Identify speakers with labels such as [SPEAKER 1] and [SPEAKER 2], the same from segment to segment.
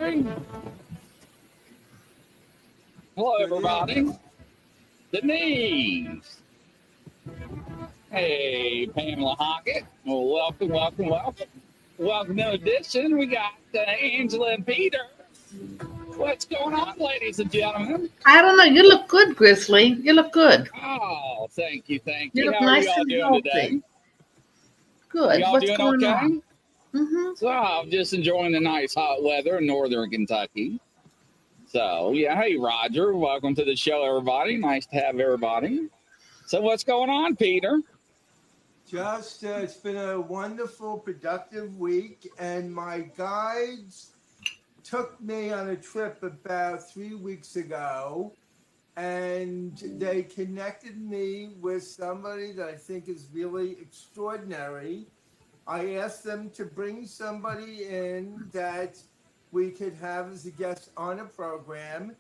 [SPEAKER 1] Hey. Hello, everybody. Denise. Hey, Pamela Hockett. Well, welcome, welcome, welcome. Welcome to Edition. We got Angela and Peter. What's going on, ladies and gentlemen?
[SPEAKER 2] I don't know. You look good, Grizzly. You look good.
[SPEAKER 1] Oh, thank you, thank
[SPEAKER 2] You
[SPEAKER 1] you.
[SPEAKER 2] look
[SPEAKER 1] How are
[SPEAKER 2] nice
[SPEAKER 1] you all
[SPEAKER 2] and
[SPEAKER 1] doing
[SPEAKER 2] healthy.
[SPEAKER 1] today?
[SPEAKER 2] Good.
[SPEAKER 1] Y'all
[SPEAKER 2] What's
[SPEAKER 1] doing
[SPEAKER 2] going
[SPEAKER 1] okay?
[SPEAKER 2] on? Mm-hmm.
[SPEAKER 1] So I'm just enjoying the nice hot weather in northern Kentucky. So yeah, hey Roger, welcome to the show, everybody. Nice to have everybody. So what's going on, Peter?
[SPEAKER 3] Just, it's been a wonderful, productive week, and my guides took me on a trip about 3 weeks ago, and they connected me with somebody that I think is really extraordinary. I asked them to bring somebody in that we could have as a guest on a program.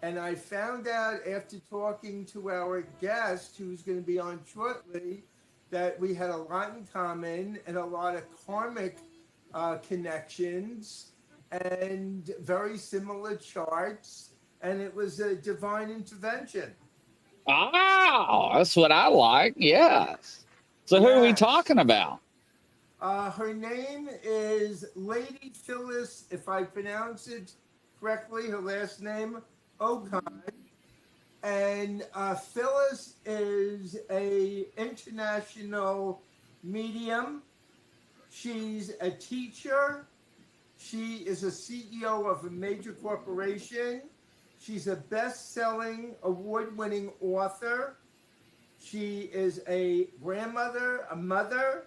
[SPEAKER 3] And I found out after talking to our guest, who's going to be on shortly, that we had a lot in common and a lot of karmic connections and very similar charts. And it was a divine intervention.
[SPEAKER 1] Oh, that's what I like. Yes. So who are we talking about?
[SPEAKER 3] Her name is Lady Phyllis, if I pronounce it correctly, her last name, Okan. And Phyllis is a international medium. She's a teacher. She is a CEO of a major corporation. She's a best-selling, award-winning author. She is a grandmother, a mother,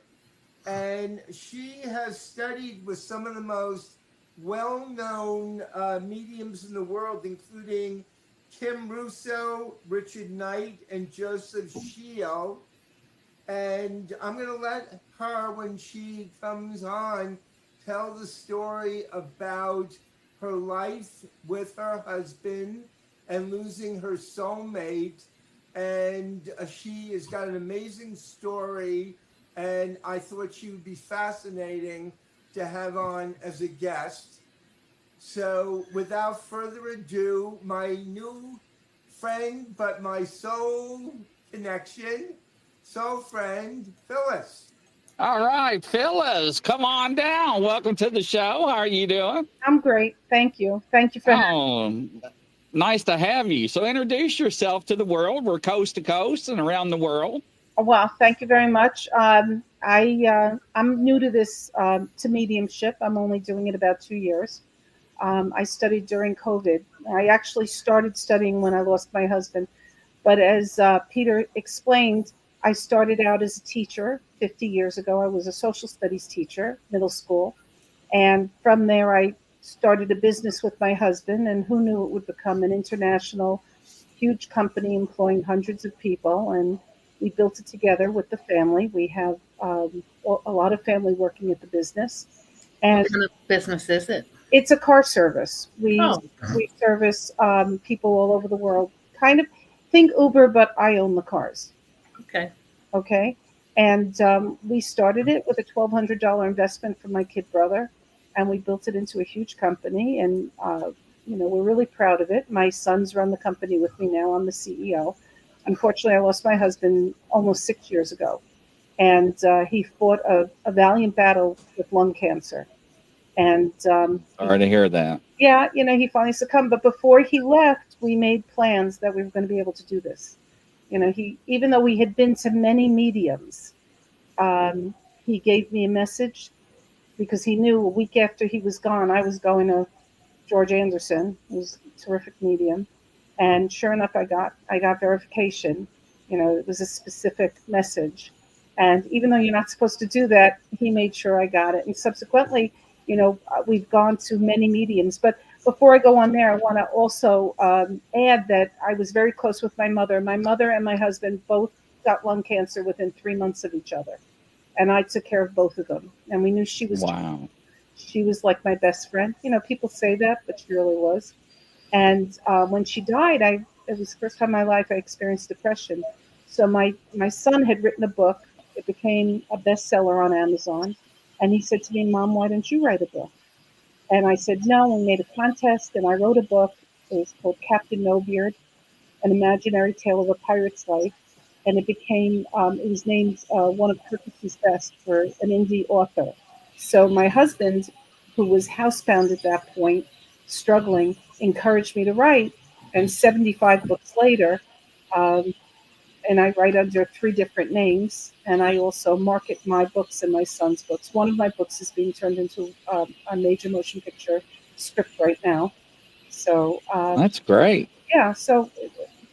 [SPEAKER 3] and she has studied with some of the most well-known mediums in the world, including Kim Russo, Richard Knight, and Joseph Shield. And I'm going to let her, when she comes on, tell the story about her life with her husband and losing her soulmate. And she has got an amazing story, and I thought she would be fascinating to have on as a guest. So without further ado, my new friend, but my soul connection, soul friend, Phyllis.
[SPEAKER 1] All right, Phyllis, come on down. Welcome to the show. How are you doing?
[SPEAKER 4] I'm great. Thank you. Thank you for
[SPEAKER 1] having me. Nice to have you. So introduce yourself to the world. We're coast to coast and around the world.
[SPEAKER 4] Well, thank you very much. I'm new to this to mediumship. I'm only doing it about 2 years. I studied during COVID. I actually started studying when I lost my husband, but as Peter explained, I started out as a teacher 50 years ago. I was a social studies teacher, middle school, and from there I started a business with my husband, and who knew it would become an international, huge company employing hundreds of people, and we built it together with the family. We have a lot of family working at the business. And
[SPEAKER 2] what kind of business is it?
[SPEAKER 4] It's a car service. We service people all over the world. Kind of think Uber, but I own the cars.
[SPEAKER 2] Okay.
[SPEAKER 4] Okay. And we started it with a $1,200 investment from my kid brother, and we built it into a huge company. And we're really proud of it. My sons run the company with me now. I'm the CEO. Unfortunately, I lost my husband almost 6 years ago, and he fought a valiant battle with lung cancer. And
[SPEAKER 1] sorry to hear that.
[SPEAKER 4] Yeah, he finally succumbed. But before he left, we made plans that we were going to be able to do this. Even though we had been to many mediums, he gave me a message because he knew a week after he was gone, I was going to George Anderson, who's a terrific medium. And sure enough, I got verification. It was a specific message. And even though you're not supposed to do that, he made sure I got it. And subsequently, we've gone to many mediums. But before I go on there, I want to also add that I was very close with my mother. My mother and my husband both got lung cancer within 3 months of each other. And I took care of both of them. And we knew she was She was like my best friend. People say that, but she really was. And when she died, it was the first time in my life I experienced depression. So my son had written a book. It became a bestseller on Amazon. And he said to me, "Mom, why don't you write a book?" And I said no. We made a contest, and I wrote a book. It was called Captain Nobeard, An Imaginary Tale of a Pirate's Life. And it became, it was named one of Kirkus's best for an indie author. So my husband, who was housebound at that point, struggling, encouraged me to write. And 75 books later, um, and I write under 3 different names, and I also market my books and my son's books. One of my books is being turned into a major motion picture script right now. So
[SPEAKER 1] That's great.
[SPEAKER 4] yeah, so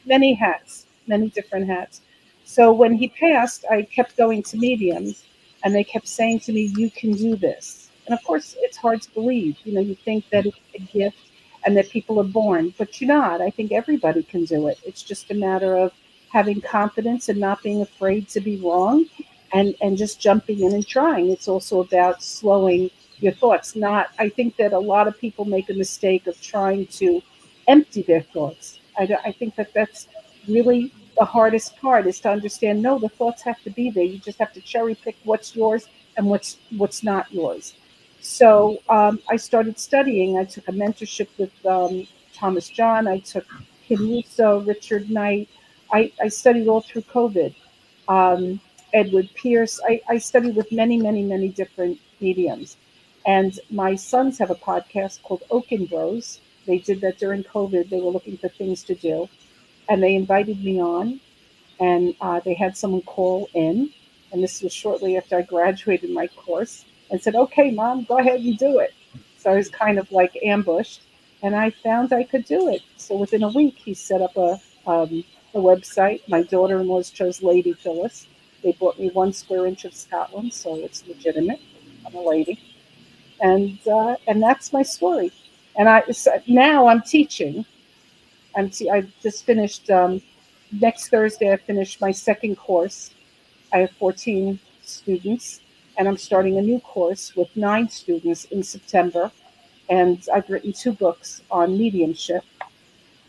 [SPEAKER 4] many hats, many different hats. So when he passed, I kept going to mediums, and they kept saying to me, "You can do this." And of course, it's hard to believe. You know, you think that it's a gift and that people are born, but you're not. I think everybody can do it. It's just a matter of having confidence and not being afraid to be wrong, and just jumping in and trying. It's also about slowing your thoughts. Not, I think that a lot of people make a mistake of trying to empty their thoughts. I think that that's really the hardest part, is to understand, no, the thoughts have to be there. You just have to cherry pick what's yours and what's not yours. So I started studying. I took a mentorship with Thomas John. I took Kim Russo, Richard Knight. I studied all through COVID. Um, Edward Pierce. I studied with many, many, many different mediums. And my sons have a podcast called Oaken Bros. They did that during COVID. They were looking for things to do, and they invited me on, and they had someone call in, and this was shortly after I graduated my course, and said, "Okay, Mom, go ahead and do it." So I was kind of like ambushed, and I found I could do it. So within a week, he set up a website. My daughter-in-laws chose Lady Phyllis. They bought me 1 square inch of Scotland, so it's legitimate. I'm a lady, and that's my story. And now I'm teaching. I just finished next Thursday. I finished my second course. I have 14 students, and I'm starting a new course with 9 students in September. And I've written 2 books on mediumship.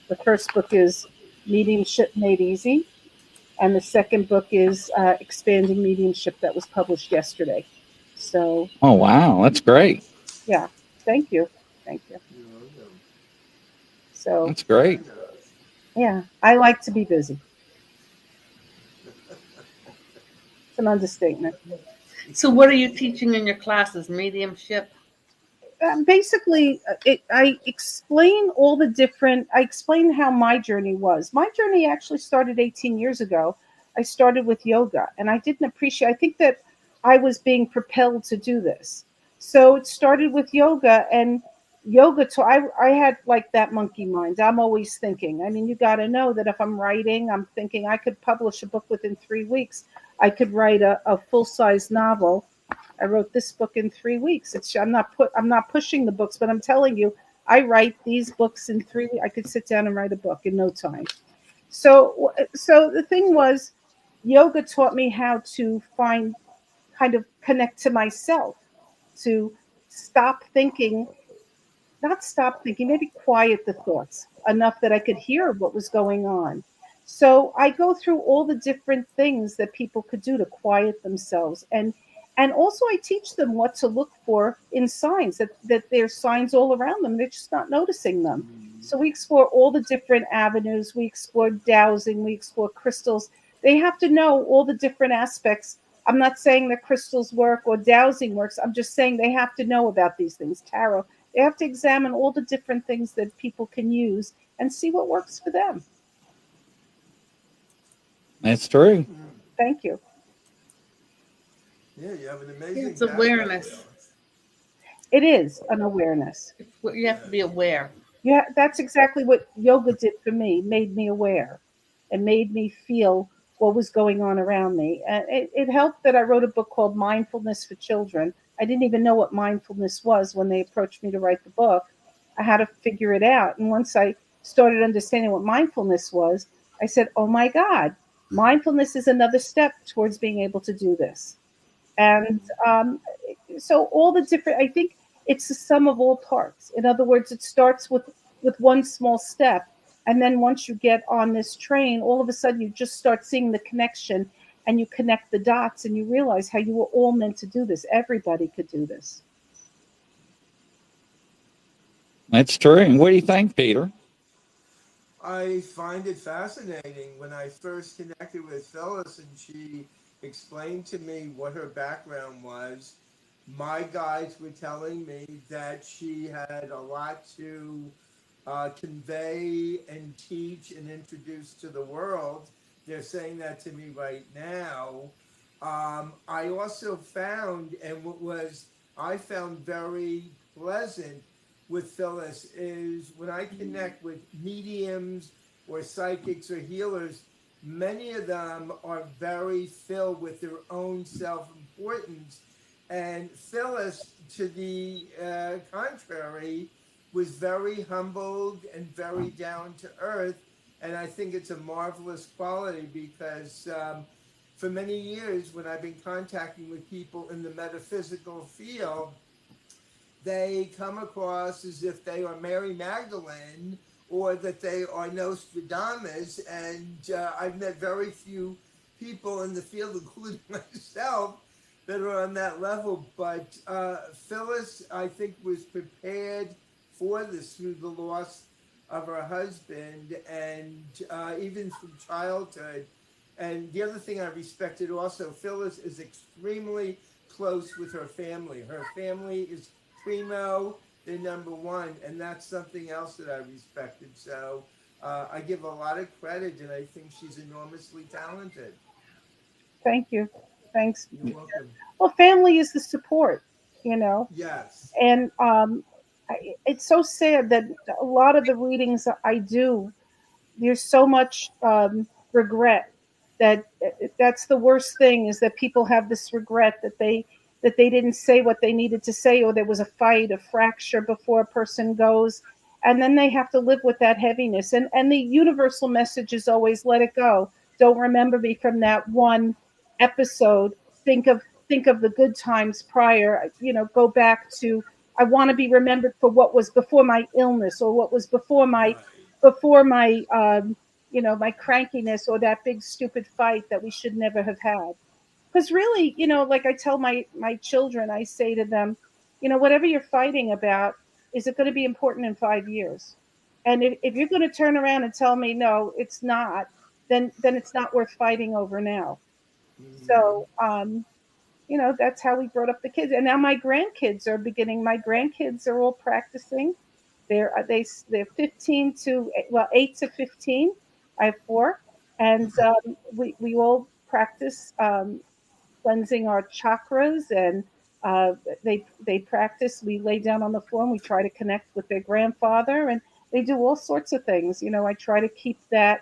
[SPEAKER 4] The first book is Mediumship Made Easy, and the second book is Expanding Mediumship, that was published yesterday. So,
[SPEAKER 1] Oh, wow. That's great.
[SPEAKER 4] yeah, thank you. Thank you. So,
[SPEAKER 1] That's great.
[SPEAKER 4] yeah, I like to be busy. It's an understatement.
[SPEAKER 2] So what are you teaching in your classes? Mediumship?
[SPEAKER 4] Basically, I explain all the different. I explain how my journey was. My journey actually started 18 years ago. I started with yoga, and I didn't appreciate. I think that I was being propelled to do this. So it started with yoga, and yoga. I had like that monkey mind. I'm always thinking. I mean, you got to know that if I'm writing, I'm thinking I could publish a book within 3 weeks. I could write a full size novel. I wrote this book in 3 weeks. I'm not pushing the books, but I'm telling you, I write these books in 3 weeks. I could sit down and write a book in no time. So the thing was, yoga taught me how to kind of connect to myself, to stop thinking, not stop thinking, maybe quiet the thoughts enough that I could hear what was going on. So I go through all the different things that people could do to quiet themselves, and also I teach them what to look for in signs, that there's signs all around them. They're just not noticing them. So we explore all the different avenues. We explore dowsing. We explore crystals. They have to know all the different aspects. I'm not saying that crystals work or dowsing works. I'm just saying they have to know about these things. Tarot. They have to examine all the different things that people can use and see what works for them.
[SPEAKER 1] That's true.
[SPEAKER 4] Thank you.
[SPEAKER 3] Yeah, you have an amazing.
[SPEAKER 2] It's awareness.
[SPEAKER 4] It is an awareness.
[SPEAKER 2] You have to be aware.
[SPEAKER 4] Yeah, that's exactly what yoga did for me. Made me aware, and made me feel what was going on around me. And it helped that I wrote a book called Mindfulness for Children. I didn't even know what mindfulness was when they approached me to write the book. I had to figure it out. And once I started understanding what mindfulness was, I said, oh my God, mindfulness is another step towards being able to do this. And so all the different, I think it's the sum of all parts. In other words, it starts with one small step. And then once you get on this train, all of a sudden you just start seeing the connection, and you connect the dots, and you realize how you were all meant to do this. Everybody could do this.
[SPEAKER 1] That's true. What do you think, Peter?
[SPEAKER 3] I find it fascinating. When I first connected with Phyllis and she explained to me what her background was, my guides were telling me that she had a lot to convey and teach and introduce to the world. They're saying that to me right now. I also found, and what was I found very pleasant with Phyllis is when I connect with mediums or psychics or healers, many of them are very filled with their own self importance. And Phyllis, to the contrary, was very humbled and very down to earth. And I think it's a marvelous quality because for many years, when I've been contacting with people in the metaphysical field, they come across as if they are Mary Magdalene or that they are Nostradamus. And I've met very few people in the field, including myself, that are on that level. But Phyllis, I think, was prepared for this through the loss of her husband and even from childhood. And the other thing I respected also, Phyllis is extremely close with her family. Her family is primo, they're number one, and that's something else that I respected. So I give a lot of credit, and I think she's enormously talented.
[SPEAKER 4] Thank you. Thanks.
[SPEAKER 3] You're welcome.
[SPEAKER 4] Well, family is the support, you know,
[SPEAKER 3] Yes.
[SPEAKER 4] and it's so sad that a lot of the readings that I do, there's so much regret that that's the worst thing is that people have this regret that they didn't say what they needed to say, or there was a fight, a fracture before a person goes, and then they have to live with that heaviness. And the universal message is always let it go. Don't remember me from that one episode. Think of the good times prior. You know, go back to I want to be remembered for what was before my illness or what was before my
[SPEAKER 3] Right.
[SPEAKER 4] before my my crankiness or that big stupid fight that we should never have had. Because really, like I tell my children, I say to them, whatever you're fighting about, is it going to be important in 5 years? And if you're going to turn around and tell me no, it's not, then it's not worth fighting over now.
[SPEAKER 3] Mm-hmm.
[SPEAKER 4] So that's how we brought up the kids. And now my grandkids are beginning. My grandkids are all practicing. They're 15 to 8 to 15. I have four, and we all practice cleansing our chakras, and they practice. We lay down on the floor and we try to connect with their grandfather, and they do all sorts of things. I try to keep that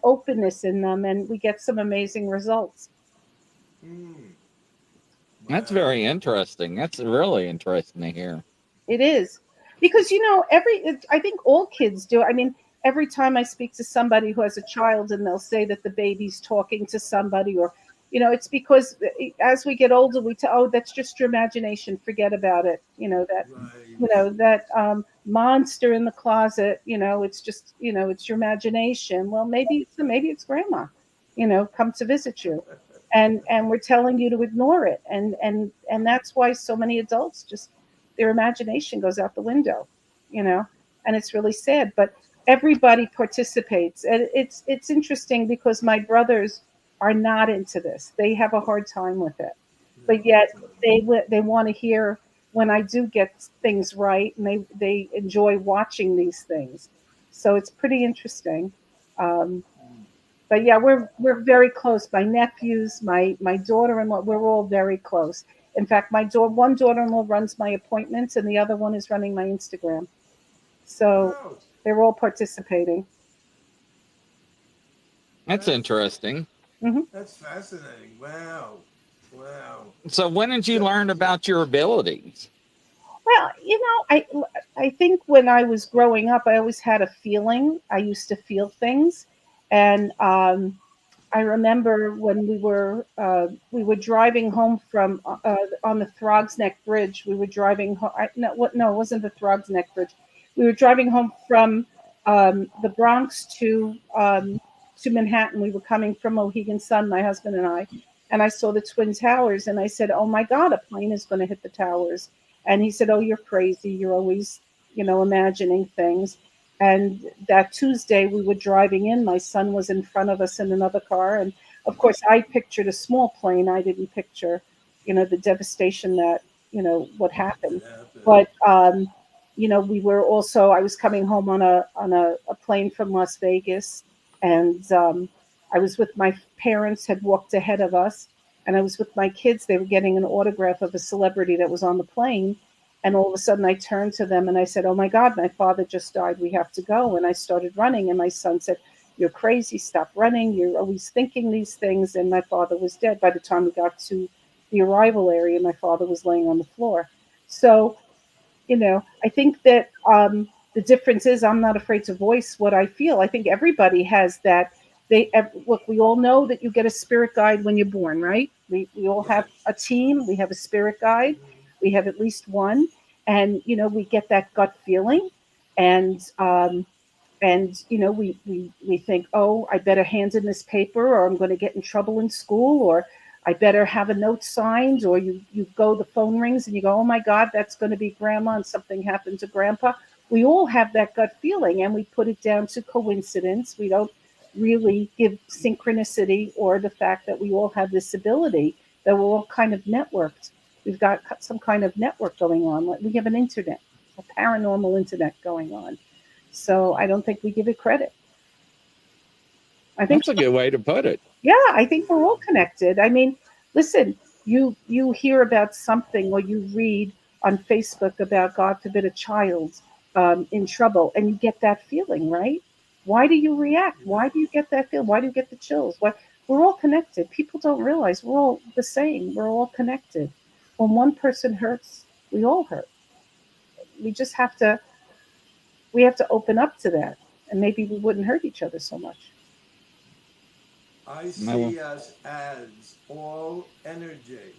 [SPEAKER 4] openness in them, and we get some amazing results.
[SPEAKER 3] Mm.
[SPEAKER 1] That's
[SPEAKER 3] Wow.
[SPEAKER 1] very interesting. That's really interesting to hear.
[SPEAKER 4] It is because I think all kids do. I mean, every time I speak to somebody who has a child and they'll say that the baby's talking to somebody, or it's because as we get older we tell, oh, that's just your imagination, forget about it.
[SPEAKER 3] Right.
[SPEAKER 4] That monster in the closet, it's just it's your imagination. Well, maybe it's grandma, come to visit you, and we're telling you to ignore it, and that's why so many adults just their imagination goes out the window, you know, and it's really sad. But everybody participates, and it's interesting because my brothers are not into this. They have a hard time with it, but yet they want to hear when I do get things right, and they enjoy watching these things. So it's pretty interesting. Um, but yeah, we're very close. My nephews, my daughter-in-law, we're all very close. In fact, one daughter-in-law runs my appointments, and the other one is running my Instagram. So
[SPEAKER 3] Oh,
[SPEAKER 4] they're all participating.
[SPEAKER 1] That's
[SPEAKER 3] that's
[SPEAKER 1] interesting.
[SPEAKER 4] Hmm.
[SPEAKER 3] that's fascinating. Wow. Wow.
[SPEAKER 1] So, when did you
[SPEAKER 3] So,
[SPEAKER 1] learn about your abilities?
[SPEAKER 4] Well, I think when I was growing up, I always had a feeling. I used to feel things, and I remember when we were driving home from on the Throgs Neck Bridge. We were driving home. No, it wasn't the Throgs Neck Bridge. We were driving home from the Bronx to Manhattan. We were coming from Mohegan Sun, my husband and I saw the Twin Towers, and I said, "Oh my God, a plane is going to hit the towers." And he said, "Oh, you're crazy. You're always imagining things. And that Tuesday we were driving in, my son was in front of us in another car. And of course, I pictured a small plane. I didn't picture, the devastation that, what happened. But, we were also, I was coming home on a plane from Las Vegas. And I was with my parents, had walked ahead of us. And I was with my kids. They were getting an autograph of a celebrity that was on the plane. And all of a sudden I turned to them and I said, "Oh my God, my father just died. We have to go." And I started running. And my son said, "You're crazy. Stop running. You're always thinking these things." And my father was dead. By the time we got to the arrival area, my father was laying on the floor. So, I think that the difference is I'm not afraid to voice what I feel. I think everybody has that. Look, we all know that you get a spirit guide when you're born, right? We all have a team. We have a spirit guide. We have at least one, and we get that gut feeling, and we think, "Oh, I better hand in this paper, or I'm going to get in trouble in school, or I better have a note signed," or you go, the phone rings and you go, "Oh my God, that's going to be grandma," and something happened to grandpa. We all have that gut feeling, and we put it down to coincidence. We don't really give synchronicity or the fact that we all have this ability, that we're all kind of networked. We've got some kind of network going on. Like we have an internet, a paranormal internet going on. So I don't think we give it credit. I think
[SPEAKER 1] That's a good way to put it.
[SPEAKER 4] yeah, I think we're all connected. I mean, listen, you hear about something or you read on Facebook about, God forbid, a child in trouble, and you get that feeling, right? Why do you react? Why do you get that feel? Why do you get the chills? Why? We're all connected. People don't realize we're all the same. We're all connected. When one person hurts, we all hurt. We just have to open up to that, and maybe we wouldn't hurt each other so much.
[SPEAKER 3] I
[SPEAKER 1] No.
[SPEAKER 3] see us as all energy.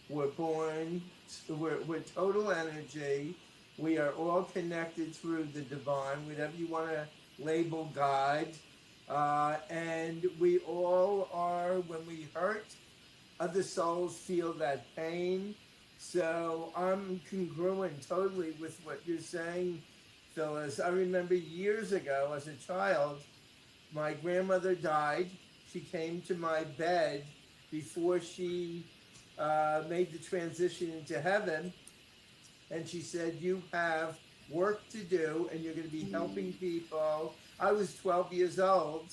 [SPEAKER 3] We're born, we're total energy. We are all connected through the divine, whatever you want to label God. And we all are, when we hurt, other souls feel that pain. So I'm congruent totally with what you're saying, Phyllis. I remember years ago as a child, my grandmother died. She came to my bed before she made the transition into heaven. And she said, "You have work to do and you're going to be helping people." I was 12 years old,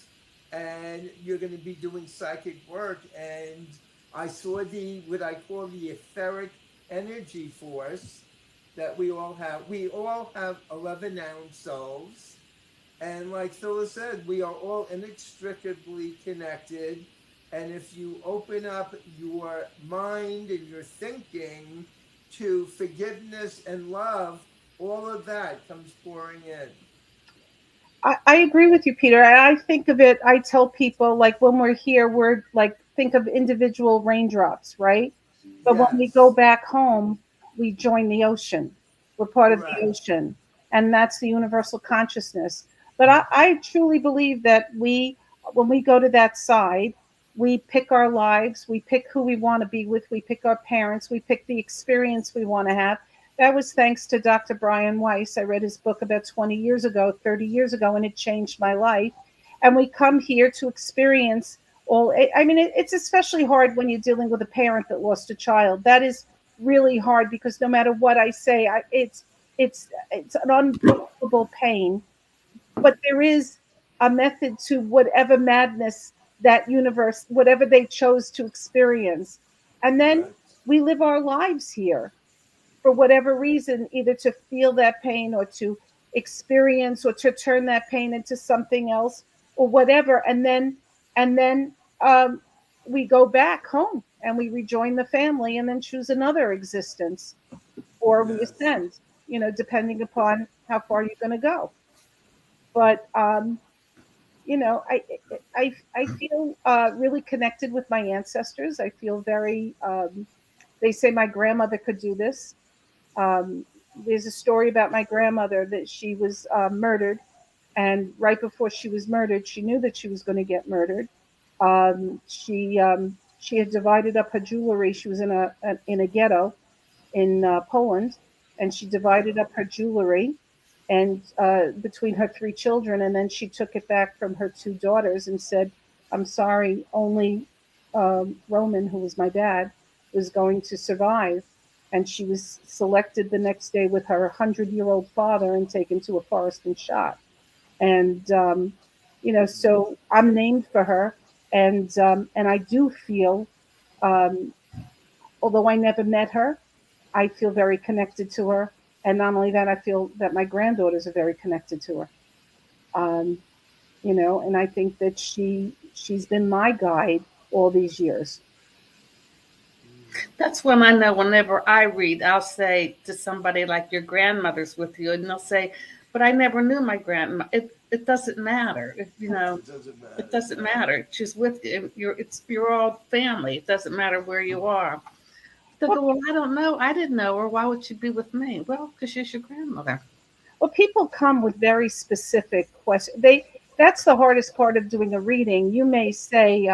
[SPEAKER 3] and you're going to be doing psychic work. And I saw what I call the etheric energy force that we all have. We all have 11-ounce souls. And like Phyllis said, we are all inextricably connected. And if you open up your mind and your thinking to forgiveness and love, all of that comes pouring in.
[SPEAKER 4] I agree with you, Peter. I think of it, I tell people, like, when we're here, we're like, think of individual raindrops, right? But when we go
[SPEAKER 3] Yes,
[SPEAKER 4] back home, we join the ocean. We're part of the
[SPEAKER 3] correct.
[SPEAKER 4] ocean. And that's the universal consciousness. But I truly believe that when we go to that side, we pick our lives, we pick who we want to be with, we pick our parents, we pick the experience we want to have. That was thanks to Dr. Brian Weiss. I read his book about 20 years ago, 30 years ago, and it changed my life. And we come here to experience all. I mean, it's especially hard when you're dealing with a parent that lost a child. That is really hard because no matter what I say, it's an unbelievable pain. But there is a method to whatever madness that universe, whatever they chose to experience. And then
[SPEAKER 3] Correct.
[SPEAKER 4] we live our lives here for whatever reason, either to feel that pain or to experience or to turn that pain into something else or whatever. And then we go back home and we rejoin the family and then choose another existence, or we
[SPEAKER 3] Yes.
[SPEAKER 4] ascend, depending upon how far you're going to go. But I feel really connected with my ancestors. I feel very. They say my grandmother could do this. Um, there's a story about my grandmother that she was murdered, and right before she was murdered, she knew that she was going to get murdered. She had divided up her jewelry. She was in a ghetto in Poland, and she divided up her jewelry. and between her 3 children, and then she took it back from her 2 daughters and said, "I'm sorry, only Roman, who was my dad, was going to survive." And she was selected the next day with her 100-year-old father and taken to a forest and shot. And so I'm named for her, and I do feel, um, although I never met her, I feel very connected to her. And not only that, I feel that my granddaughters are very connected to her. Um, and I think that she's been my guide all these years.
[SPEAKER 2] That's when I know whenever I read, I'll say to somebody like your grandmother's with you, and they'll say, "But I never knew my grandma." It doesn't matter. It doesn't matter. She's with you. You're all family. It doesn't matter where you are. They go, "Well, I don't know. I didn't know her. Why would she be with me?" Well, because she's your grandmother.
[SPEAKER 4] Well, people come with very specific questions. That's the hardest part of doing a reading. You may say,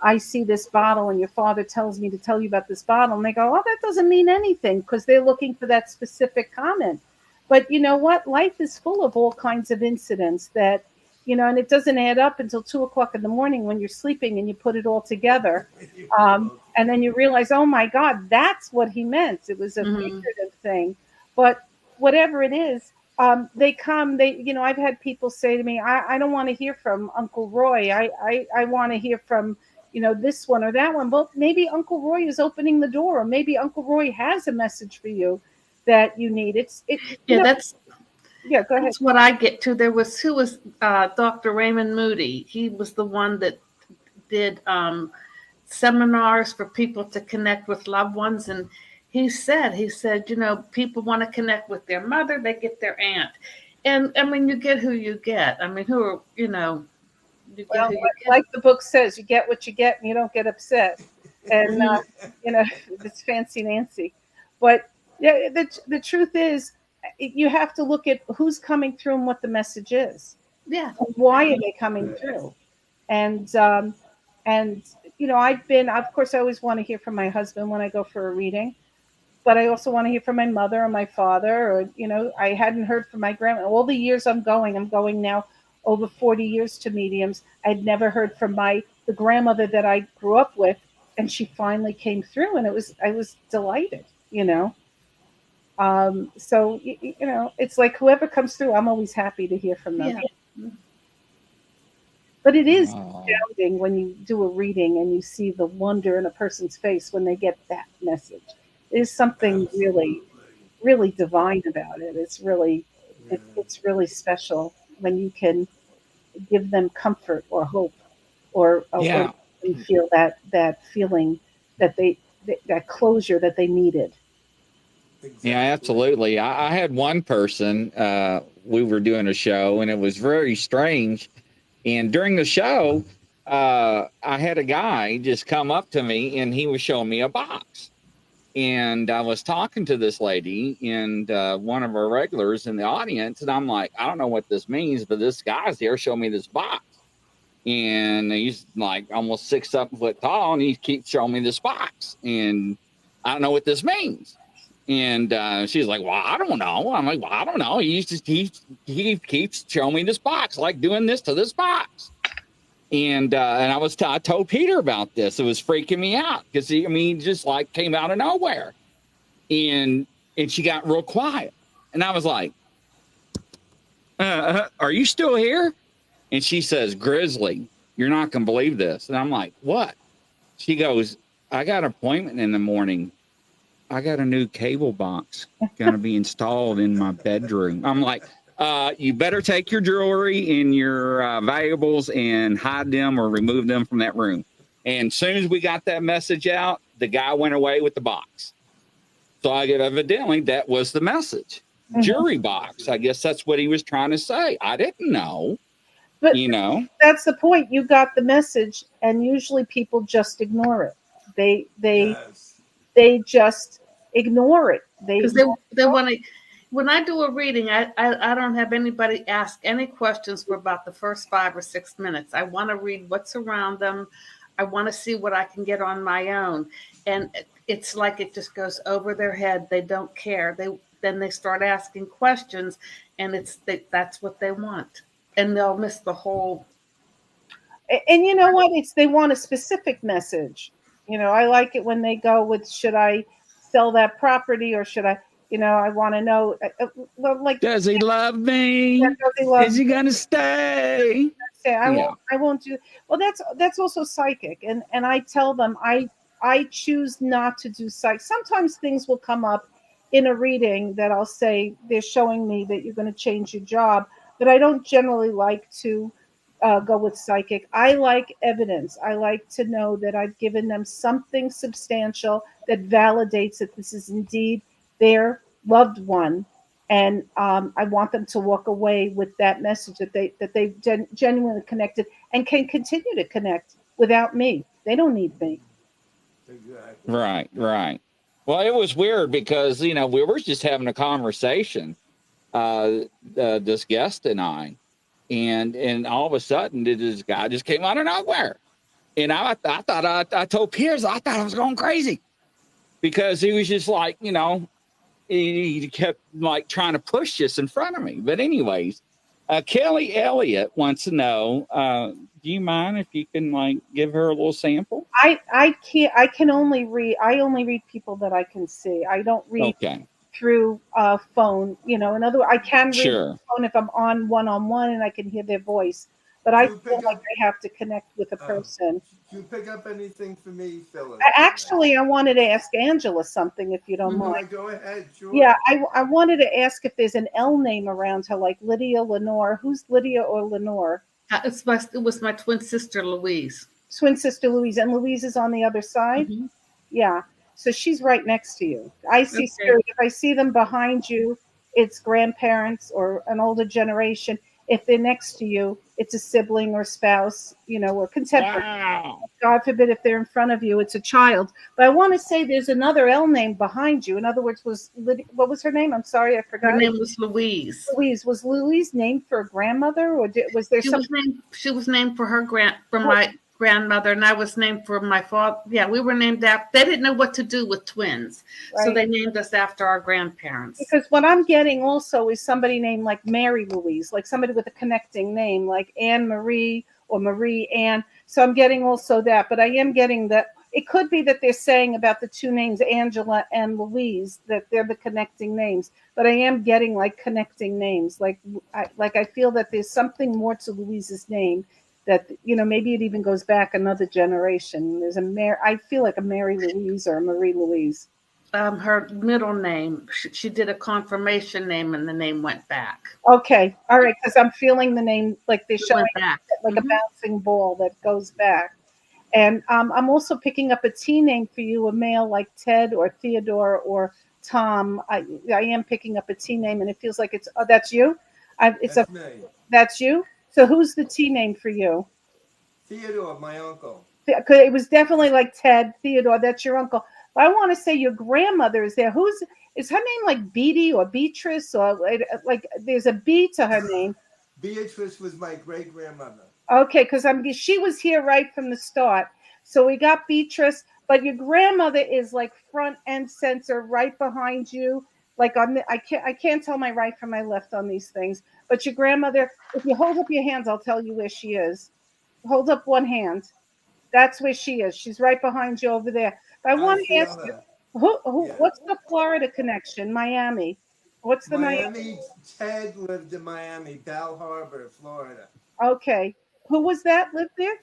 [SPEAKER 4] "I see this bottle, and your father tells me to tell you about this bottle," and they go, "Oh, that doesn't mean anything," because they're looking for that specific comment. But you know what? Life is full of all kinds of incidents that, and it doesn't add up until 2 o'clock in the morning when you're sleeping and you put it all together. And then you realize, oh my God, that's what he meant. It was a figurative thing. But whatever it is, they come, I've had people say to me, I don't want to hear from Uncle Roy. I want to hear from, this one or that one. Well, maybe Uncle Roy is opening the door, or maybe Uncle Roy has a message for you that you need. Go ahead.
[SPEAKER 2] That's what I get to. Who was Dr. Raymond Moody. He was the one that did seminars for people to connect with loved ones, and he said, people want to connect with their mother, they get their aunt, and I mean, you get who you get. I mean, you get
[SPEAKER 4] well,
[SPEAKER 2] who you get.
[SPEAKER 4] like the book says, you get what you get, and you don't get upset. And it's Fancy Nancy, but yeah, the truth is, you have to look at who's coming through and what the message is.
[SPEAKER 2] Yeah.
[SPEAKER 4] And why are they coming through? And of course, I always want to hear from my husband when I go for a reading, but I also want to hear from my mother or my father, or, I hadn't heard from my grandma. All the years I'm going now over 40 years to mediums. I'd never heard from the grandmother that I grew up with, and she finally came through, and I was delighted, So, it's like whoever comes through, I'm always happy to hear from them.
[SPEAKER 2] Yeah.
[SPEAKER 4] But it is astounding when you do a reading and you see the wonder in a person's face when they get that message. There's something really, really divine about it. It's really special when you can give them comfort or hope, or feel that feeling that closure that they needed.
[SPEAKER 1] Exactly. Yeah, absolutely. I had one person, we were doing a show, and it was very strange. And during the show, I had a guy just come up to me, and he was showing me a box. And I was talking to this lady and one of our regulars in the audience, and I'm like, I don't know what this means, but this guy's here showing me this box. And he's like almost 6-7 foot tall, and he keeps showing me this box. And I don't know what this means. And she's like, well, I don't know. I'm like, well, I don't know. He keeps showing me this box, like doing this to this box. And I told Peter about this. It was freaking me out because he just like came out of nowhere. And she got real quiet. And I was like, are you still here? And she says, Grizzly, you're not going to believe this. And I'm like, what? She goes, I got an appointment in the morning. I got a new cable box going to be installed in my bedroom. I'm like, you better take your jewelry and your valuables and hide them or remove them from that room. And as soon as we got that message out, the guy went away with the box. So evidently that was the message. Mm-hmm. Jewelry box. I guess that's what he was trying to say. I didn't know.
[SPEAKER 4] But that's the point. You got the message, and usually people just ignore it. They just ignore it.
[SPEAKER 2] Because they want to. When I do a reading, I don't have anybody ask any questions for about the first 5 or 6 minutes. I want to read what's around them. I want to see what I can get on my own. And it's like it just goes over their head. They don't care. then they start asking questions, and that's what they want, and they'll miss the whole.
[SPEAKER 4] And you know what? They want a specific message. I like it when they go with, should I sell that property, or should I? I want to know. Well, like,
[SPEAKER 1] does he love me?
[SPEAKER 4] does he love
[SPEAKER 1] Is he gonna stay?
[SPEAKER 4] say I
[SPEAKER 1] Yeah.
[SPEAKER 4] won't, do. Well, that's also psychic, and I tell them I choose not to do psych. Sometimes things will come up in a reading that I'll say they're showing me that you're going to change your job, but I don't generally like to go with psychic. I like evidence. I like to know that I've given them something substantial that validates that this is indeed their loved one, and I want them to walk away with that message that they've genuinely connected and can continue to connect without me. They don't need me.
[SPEAKER 3] Exactly.
[SPEAKER 1] Right. Well, it was weird because we were just having a conversation, this guest and I, and all of a sudden this guy just came out of nowhere, and I thought I told Piers I thought I was going crazy because he was just like he kept like trying to push this in front of me. But anyways, Kelly Elliott wants to know, do you mind if you can like give her a little sample?
[SPEAKER 4] I can't. I only read people that I can see. I don't read through phone. In other words, I can read the phone if I'm on one-on-one and I can hear their voice. But I feel like I have to connect with a person.
[SPEAKER 3] Do you pick up anything for me, Phyllis?
[SPEAKER 4] Actually, I wanted to ask Angela something, if you don't mind.
[SPEAKER 3] Go ahead, sure.
[SPEAKER 4] Yeah, I wanted to ask if there's an L name around her, like Lydia, Lenore. Who's Lydia or Lenore?
[SPEAKER 2] It was my twin sister, Louise.
[SPEAKER 4] Twin sister Louise, and Louise is on the other side? Mm-hmm. Yeah, so she's right next to you. I see spirit. If I see them behind you, it's grandparents or an older generation. If they're next to you, it's a sibling or spouse, or contemporary. Wow. God forbid if they're in front of you, it's a child. But I want to say there's another L name behind you. In other words, what was her name? I'm sorry, I forgot.
[SPEAKER 2] Her name was Louise.
[SPEAKER 4] Louise. Was Louise named for a grandmother, or was there something?
[SPEAKER 2] She was named for my grandmother, and I was named for my father. Yeah, we were named after. They didn't know what to do with twins, right. So they named us after our grandparents.
[SPEAKER 4] Because what I'm getting also is somebody named like Mary Louise, like somebody with a connecting name, like Anne Marie or Marie Anne. So I'm getting also that, but I am getting that. It could be that they're saying about the two names, Angela and Louise, that they're the connecting names. But I am getting like connecting names. Like I feel that there's something more to Louise's name. That maybe it even goes back another generation. There's I feel like a Mary Louise or a Marie Louise.
[SPEAKER 2] Her middle name, she did a confirmation name, and the name went back.
[SPEAKER 4] Okay, all right, because I'm feeling the name like they're showing like a bouncing ball that goes back. And I'm also picking up a T name for you, a male like Ted or Theodore or Tom. I am picking up a T name, and it feels like it's that's you.
[SPEAKER 3] That's me.
[SPEAKER 4] That's you. So who's the T name for you?
[SPEAKER 3] Theodore, my uncle.
[SPEAKER 4] It was definitely like Ted, Theodore. That's your uncle. But I want to say your grandmother is there. Is her name like Beatty or Beatrice or like there's a B to her name?
[SPEAKER 3] Beatrice was my great grandmother.
[SPEAKER 4] Okay, because she was here right from the start. So we got Beatrice, but your grandmother is like front and center, right behind you. Like I can't tell my right from my left on these things. But your grandmother, if you hold up your hands, I'll tell you where she is. Hold up one hand. That's where she is. She's right behind you over there. But I want to ask you, what's the Florida connection? Miami. What's the
[SPEAKER 3] Miami? Ted lived in Miami, Bal Harbor, Florida.
[SPEAKER 4] Okay. Who was that lived there?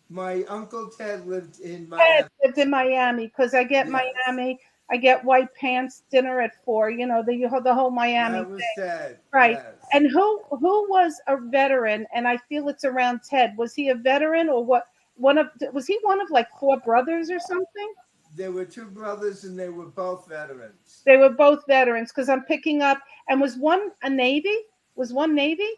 [SPEAKER 3] My Uncle Ted lived in Miami.
[SPEAKER 4] Ted lived in Miami because I get Miami. I get white pants dinner at 4. The whole Miami.
[SPEAKER 3] That was Ted.
[SPEAKER 4] Right.
[SPEAKER 3] Yes.
[SPEAKER 4] And who was a veteran? And I feel it's around Ted. Was he a veteran or what? Was he one of like 4 brothers or something?
[SPEAKER 3] There were 2 brothers and they were both veterans.
[SPEAKER 4] They were both veterans because I'm picking up. And was one a Navy? Was one Navy?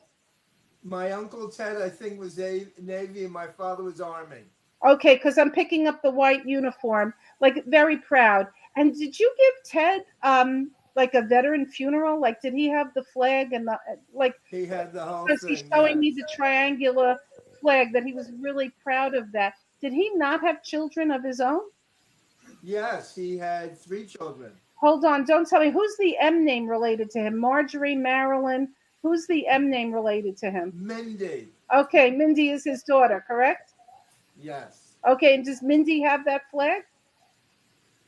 [SPEAKER 3] My Uncle Ted, I think, was Navy and my father was Army.
[SPEAKER 4] Okay, because I'm picking up the white uniform, like very proud. And did you give Ted like a veteran funeral? Like, did he have the flag and
[SPEAKER 3] He had the whole thing.
[SPEAKER 4] Because he's showing me the triangular flag that he was really proud of that. Did he not have children of his own?
[SPEAKER 3] Yes, he had 3 children.
[SPEAKER 4] Hold on. Don't tell me. Who's the M name related to him? Marjorie, Marilyn. Who's the M name related to him?
[SPEAKER 3] Mindy.
[SPEAKER 4] Okay, Mindy is his daughter, correct?
[SPEAKER 3] Yes.
[SPEAKER 4] Okay, and does Mindy have that flag?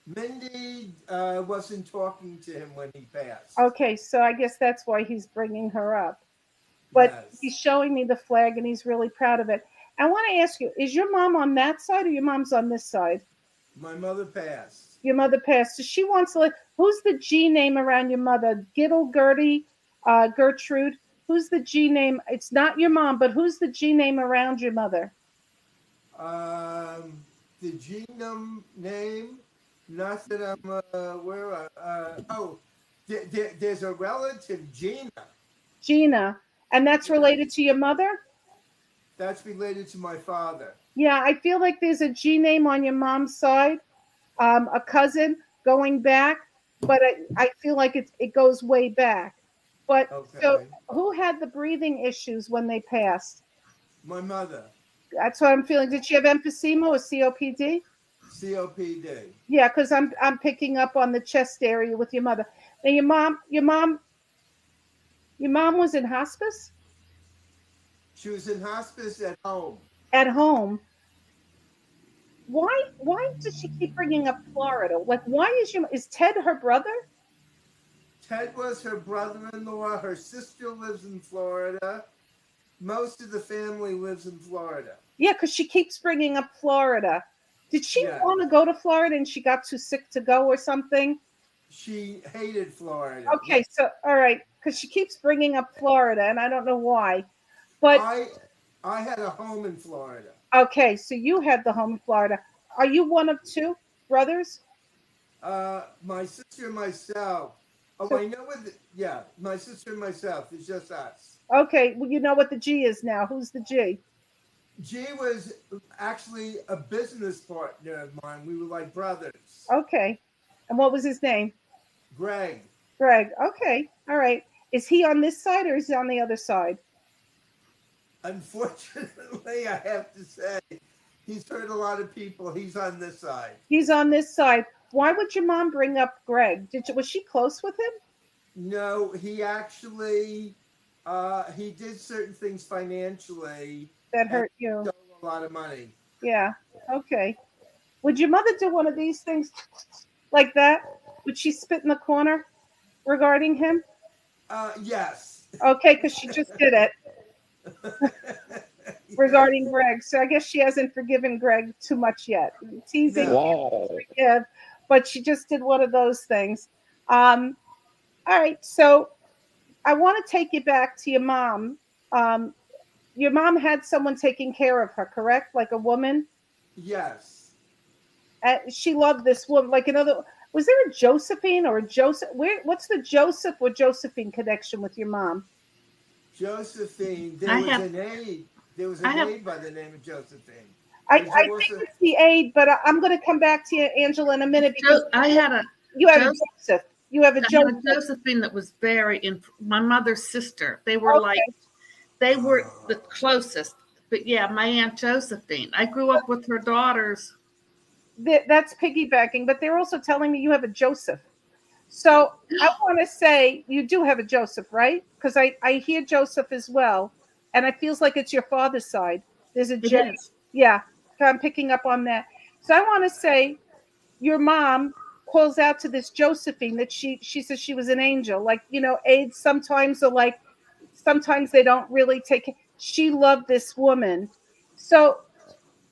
[SPEAKER 3] Mindy wasn't talking to him when he passed.
[SPEAKER 4] Okay, so I guess that's why he's bringing her up. But
[SPEAKER 3] Yes.
[SPEAKER 4] he's showing me the flag, and he's really proud of it. I want to ask you, is your mom on that side or your mom's on this side?
[SPEAKER 3] My mother passed.
[SPEAKER 4] Your mother passed. So she wants to, who's the G name around your mother? Giddle, Gertie, Gertrude. Who's the G name? It's not your mom, but who's the G name around your mother?
[SPEAKER 3] The genome name, not that I'm aware of. There's a relative, Gina.
[SPEAKER 4] Gina. And that's related to your mother?
[SPEAKER 3] That's related to my father.
[SPEAKER 4] Yeah, I feel like there's a G name on your mom's side, a cousin going back, but I feel like it goes way back. But
[SPEAKER 3] Okay.
[SPEAKER 4] so who had the breathing issues when they passed?
[SPEAKER 3] My mother.
[SPEAKER 4] That's what I'm feeling. Did she have emphysema or COPD?
[SPEAKER 3] COPD.
[SPEAKER 4] Yeah, because I'm picking up on the chest area with your mother. And your mom was in hospice?
[SPEAKER 3] She was in hospice at home.
[SPEAKER 4] At home. Why does she keep bringing up Florida? Like, why is Ted her brother?
[SPEAKER 3] Ted was her brother-in-law. Her sister lives in Florida. Most of the family lives in Florida.
[SPEAKER 4] Yeah, because she keeps bringing up Florida. Did she
[SPEAKER 3] Yeah.
[SPEAKER 4] want to go to Florida and she got too sick to go or something?
[SPEAKER 3] She hated Florida.
[SPEAKER 4] Okay, so all right, because she keeps bringing up Florida, and I don't know why. But
[SPEAKER 3] I had a home in Florida.
[SPEAKER 4] Okay, so you had the home in Florida. Are you one of two brothers?
[SPEAKER 3] My sister and myself. Oh,
[SPEAKER 4] So-
[SPEAKER 3] I know what. My sister and myself. It's just us.
[SPEAKER 4] Okay, well, you know what the G is now. Who's the G?
[SPEAKER 3] G was actually a business partner of mine. We were like brothers.
[SPEAKER 4] Okay, and what was his name?
[SPEAKER 3] Greg.
[SPEAKER 4] Greg. Okay, all right. Is he on this side or is he on the other side?
[SPEAKER 3] Unfortunately, I have to say, he's hurt a lot of people. He's on this side.
[SPEAKER 4] He's on this side. Why would your mom bring up Greg? Was she close with him?
[SPEAKER 3] No, he actually he did certain things financially
[SPEAKER 4] That hurt you.
[SPEAKER 3] stole a lot of money.
[SPEAKER 4] Yeah. Okay. Would your mother do one of these things like that? Would she spit in the corner regarding him?
[SPEAKER 3] Yes.
[SPEAKER 4] Okay, because she just did it regarding Greg. So I guess she hasn't forgiven Greg too much yet. Teasing,
[SPEAKER 1] Wow.
[SPEAKER 4] forgive, but she just did one of those things. All right, so I want to take you back to your mom. Your mom had someone taking care of her, correct? Like a woman?
[SPEAKER 3] Yes.
[SPEAKER 4] She loved this woman. Like another, was there a Josephine or a Joseph? What's the Joseph or Josephine connection with your mom?
[SPEAKER 3] Josephine.
[SPEAKER 2] I
[SPEAKER 3] There was
[SPEAKER 2] have-
[SPEAKER 3] an aide. There was
[SPEAKER 2] I
[SPEAKER 3] an
[SPEAKER 2] have-
[SPEAKER 3] aide by the name of Josephine.
[SPEAKER 4] I
[SPEAKER 3] There's
[SPEAKER 4] think
[SPEAKER 3] also-
[SPEAKER 4] it's the aide, but I'm going to come back to you, Angela, in a minute because
[SPEAKER 2] I had a
[SPEAKER 4] you have a
[SPEAKER 2] Joseph-
[SPEAKER 4] Joseph. You have a
[SPEAKER 2] I had
[SPEAKER 4] Joseph.
[SPEAKER 2] a Josephine that was my mother's sister. They were
[SPEAKER 4] Okay.
[SPEAKER 2] they were the closest. But yeah, my Aunt Josephine. I grew up with her daughters.
[SPEAKER 4] That's piggybacking, but they're also telling me you have a Joseph. So I want to say you do have a Joseph, right? Because I hear Joseph as well, and it feels like it's your father's side. There's a
[SPEAKER 2] It
[SPEAKER 4] J.
[SPEAKER 2] is.
[SPEAKER 4] Yeah, I'm picking up on that. So I want to say your mom calls out to this Josephine that she says she was an angel. Like, aides sometimes are like, sometimes they don't really take it. She loved this woman. So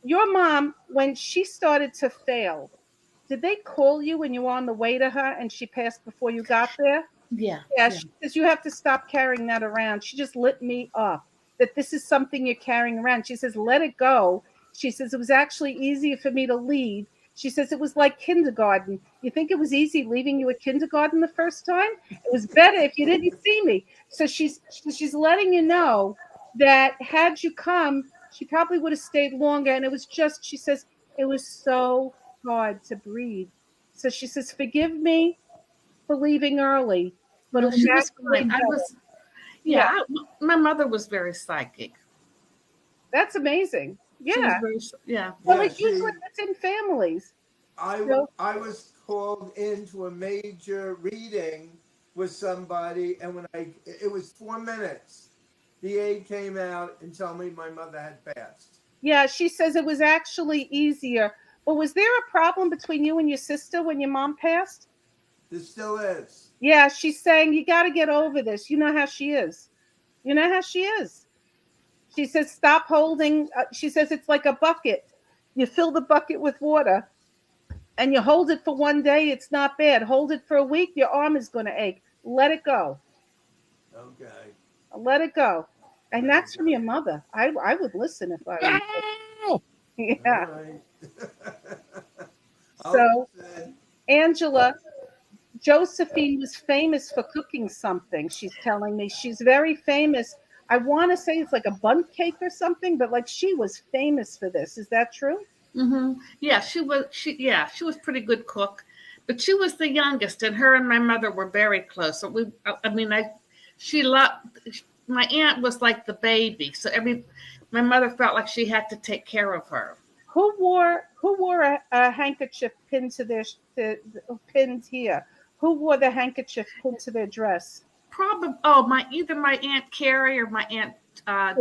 [SPEAKER 4] your mom, when she started to fail, did they call you when you were on the way to her and she passed before you got there?
[SPEAKER 2] Yeah.
[SPEAKER 4] Yeah, she says you have to stop carrying that around. She just lit me up that this is something you're carrying around. She says, let it go. She says, it was actually easier for me to leave. She says, it was like kindergarten. You think it was easy leaving you at kindergarten the first time? It was better if you didn't see me. So she's letting you know that had you come, she probably would have stayed longer. And it was just, she says, it was so hard to breathe. So she says, forgive me for leaving early. But
[SPEAKER 2] No,
[SPEAKER 4] it
[SPEAKER 2] she was
[SPEAKER 4] actually
[SPEAKER 2] fine. My mother was very psychic.
[SPEAKER 4] That's amazing.
[SPEAKER 2] She was
[SPEAKER 4] Yeah.
[SPEAKER 2] very, yeah.
[SPEAKER 4] Well,
[SPEAKER 3] Yeah,
[SPEAKER 4] it's usually it's in families.
[SPEAKER 3] I
[SPEAKER 4] So-
[SPEAKER 3] was called into a major reading with somebody, and it was 4 minutes. The aide came out and told me my mother had passed.
[SPEAKER 4] Yeah, she says it was actually easier. But was there a problem between you and your sister when your mom passed?
[SPEAKER 3] There still is.
[SPEAKER 4] Yeah, she's saying you got to get over this. You know how she is. You know how she is. She says, stop holding. She says it's like a bucket. You fill the bucket with water and you hold it for one day. It's not bad. Hold it for a week. Your arm is going to ache. Let it go.
[SPEAKER 3] Okay.
[SPEAKER 4] Let it go. And that's from your mother. I would listen if I were you.
[SPEAKER 1] Oh,
[SPEAKER 4] Yeah.
[SPEAKER 3] All right.
[SPEAKER 4] So,
[SPEAKER 3] Listen.
[SPEAKER 4] Angela, Josephine was famous for cooking something. She's telling me she's very famous. I want to say it's like a bundt cake or something, but like she was famous for this. Is that true?
[SPEAKER 2] Yeah, she was. She was pretty good cook, but she was the youngest, and her and my mother were very close. So I mean, she loved. My aunt was like the baby, so my mother felt like she had to take care of her.
[SPEAKER 4] Who wore a handkerchief pinned to pinned here? Who wore the handkerchief pinned to their dress?
[SPEAKER 2] Probably, either my aunt Carrie or my aunt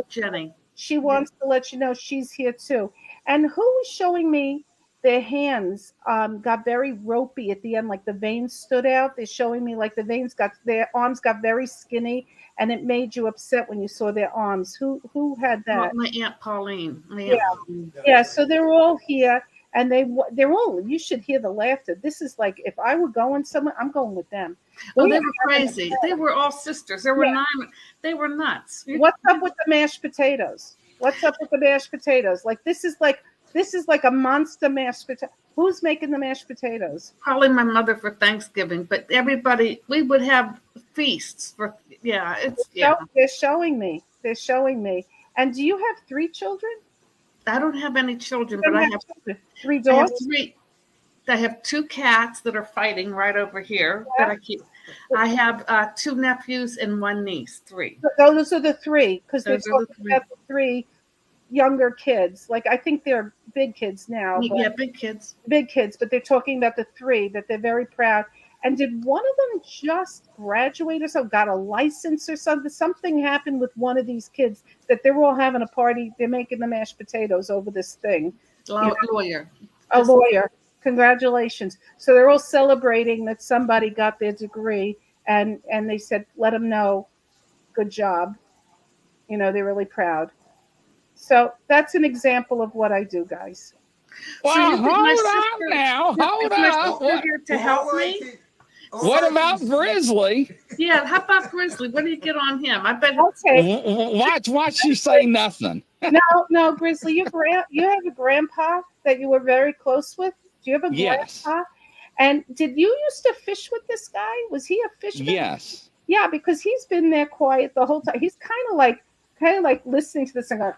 [SPEAKER 2] Jenny.
[SPEAKER 4] She wants to let you know she's here too. And who was showing me their hands got very ropey at the end, like the veins stood out. They're showing me like their arms got very skinny, and it made you upset when you saw their arms. Who had that?
[SPEAKER 2] My aunt Pauline. My
[SPEAKER 4] Yeah,
[SPEAKER 2] aunt Pauline.
[SPEAKER 4] yeah. So they're all here, and they're all. You should hear the laughter. This is like if I were going somewhere, I'm going with them.
[SPEAKER 2] Oh, they were crazy. They were all sisters. There were 9. They were nuts.
[SPEAKER 4] What's up with the mashed potatoes? What's up with the mashed potatoes? Like this is like a monster mashed potato. Who's making the mashed potatoes?
[SPEAKER 2] Probably my mother for Thanksgiving, but everybody, we would have feasts for. Yeah,
[SPEAKER 4] They're showing me. They're showing me. And do you have 3 children?
[SPEAKER 2] I don't have any children, but I have
[SPEAKER 4] children. 3
[SPEAKER 2] I have
[SPEAKER 4] dogs.
[SPEAKER 2] 3. I have 2 cats that are fighting right over here that I keep. I have 2 nephews and 1 niece. 3.
[SPEAKER 4] Those are the 3 because they're
[SPEAKER 2] Those are the
[SPEAKER 4] talking
[SPEAKER 2] 3.
[SPEAKER 4] about the 3 younger kids. Like I think they're big kids now.
[SPEAKER 2] Yeah, big kids.
[SPEAKER 4] Big kids, but they're talking about the 3 that they're very proud. And did one of them just graduate or so, got a license or something? Something happened with one of these kids that they're all having a party. They're making the mashed potatoes over this thing.
[SPEAKER 2] Lawyer.
[SPEAKER 4] A lawyer. Congratulations. So they're all celebrating that somebody got their degree, and they said, let them know, good job. They're really proud. So that's an example of what I do, guys.
[SPEAKER 1] well,
[SPEAKER 2] So you think
[SPEAKER 1] hold
[SPEAKER 2] my
[SPEAKER 1] on
[SPEAKER 2] sister,
[SPEAKER 1] now. Hold
[SPEAKER 2] my
[SPEAKER 1] on.
[SPEAKER 2] sister here to help me?
[SPEAKER 1] What about Grizzly?
[SPEAKER 2] Yeah, how about Grizzly? What do you get on him? I bet.
[SPEAKER 4] Okay.
[SPEAKER 1] Watch you say nothing.
[SPEAKER 4] No, Grizzly, you have a grandpa that you were very close with. Do you have a
[SPEAKER 1] Yes.
[SPEAKER 4] grandpa? And did you used to fish with this guy? Was he a fisherman?
[SPEAKER 1] Yes.
[SPEAKER 4] Yeah, because he's been there quiet the whole time. He's kind of like listening to this and going,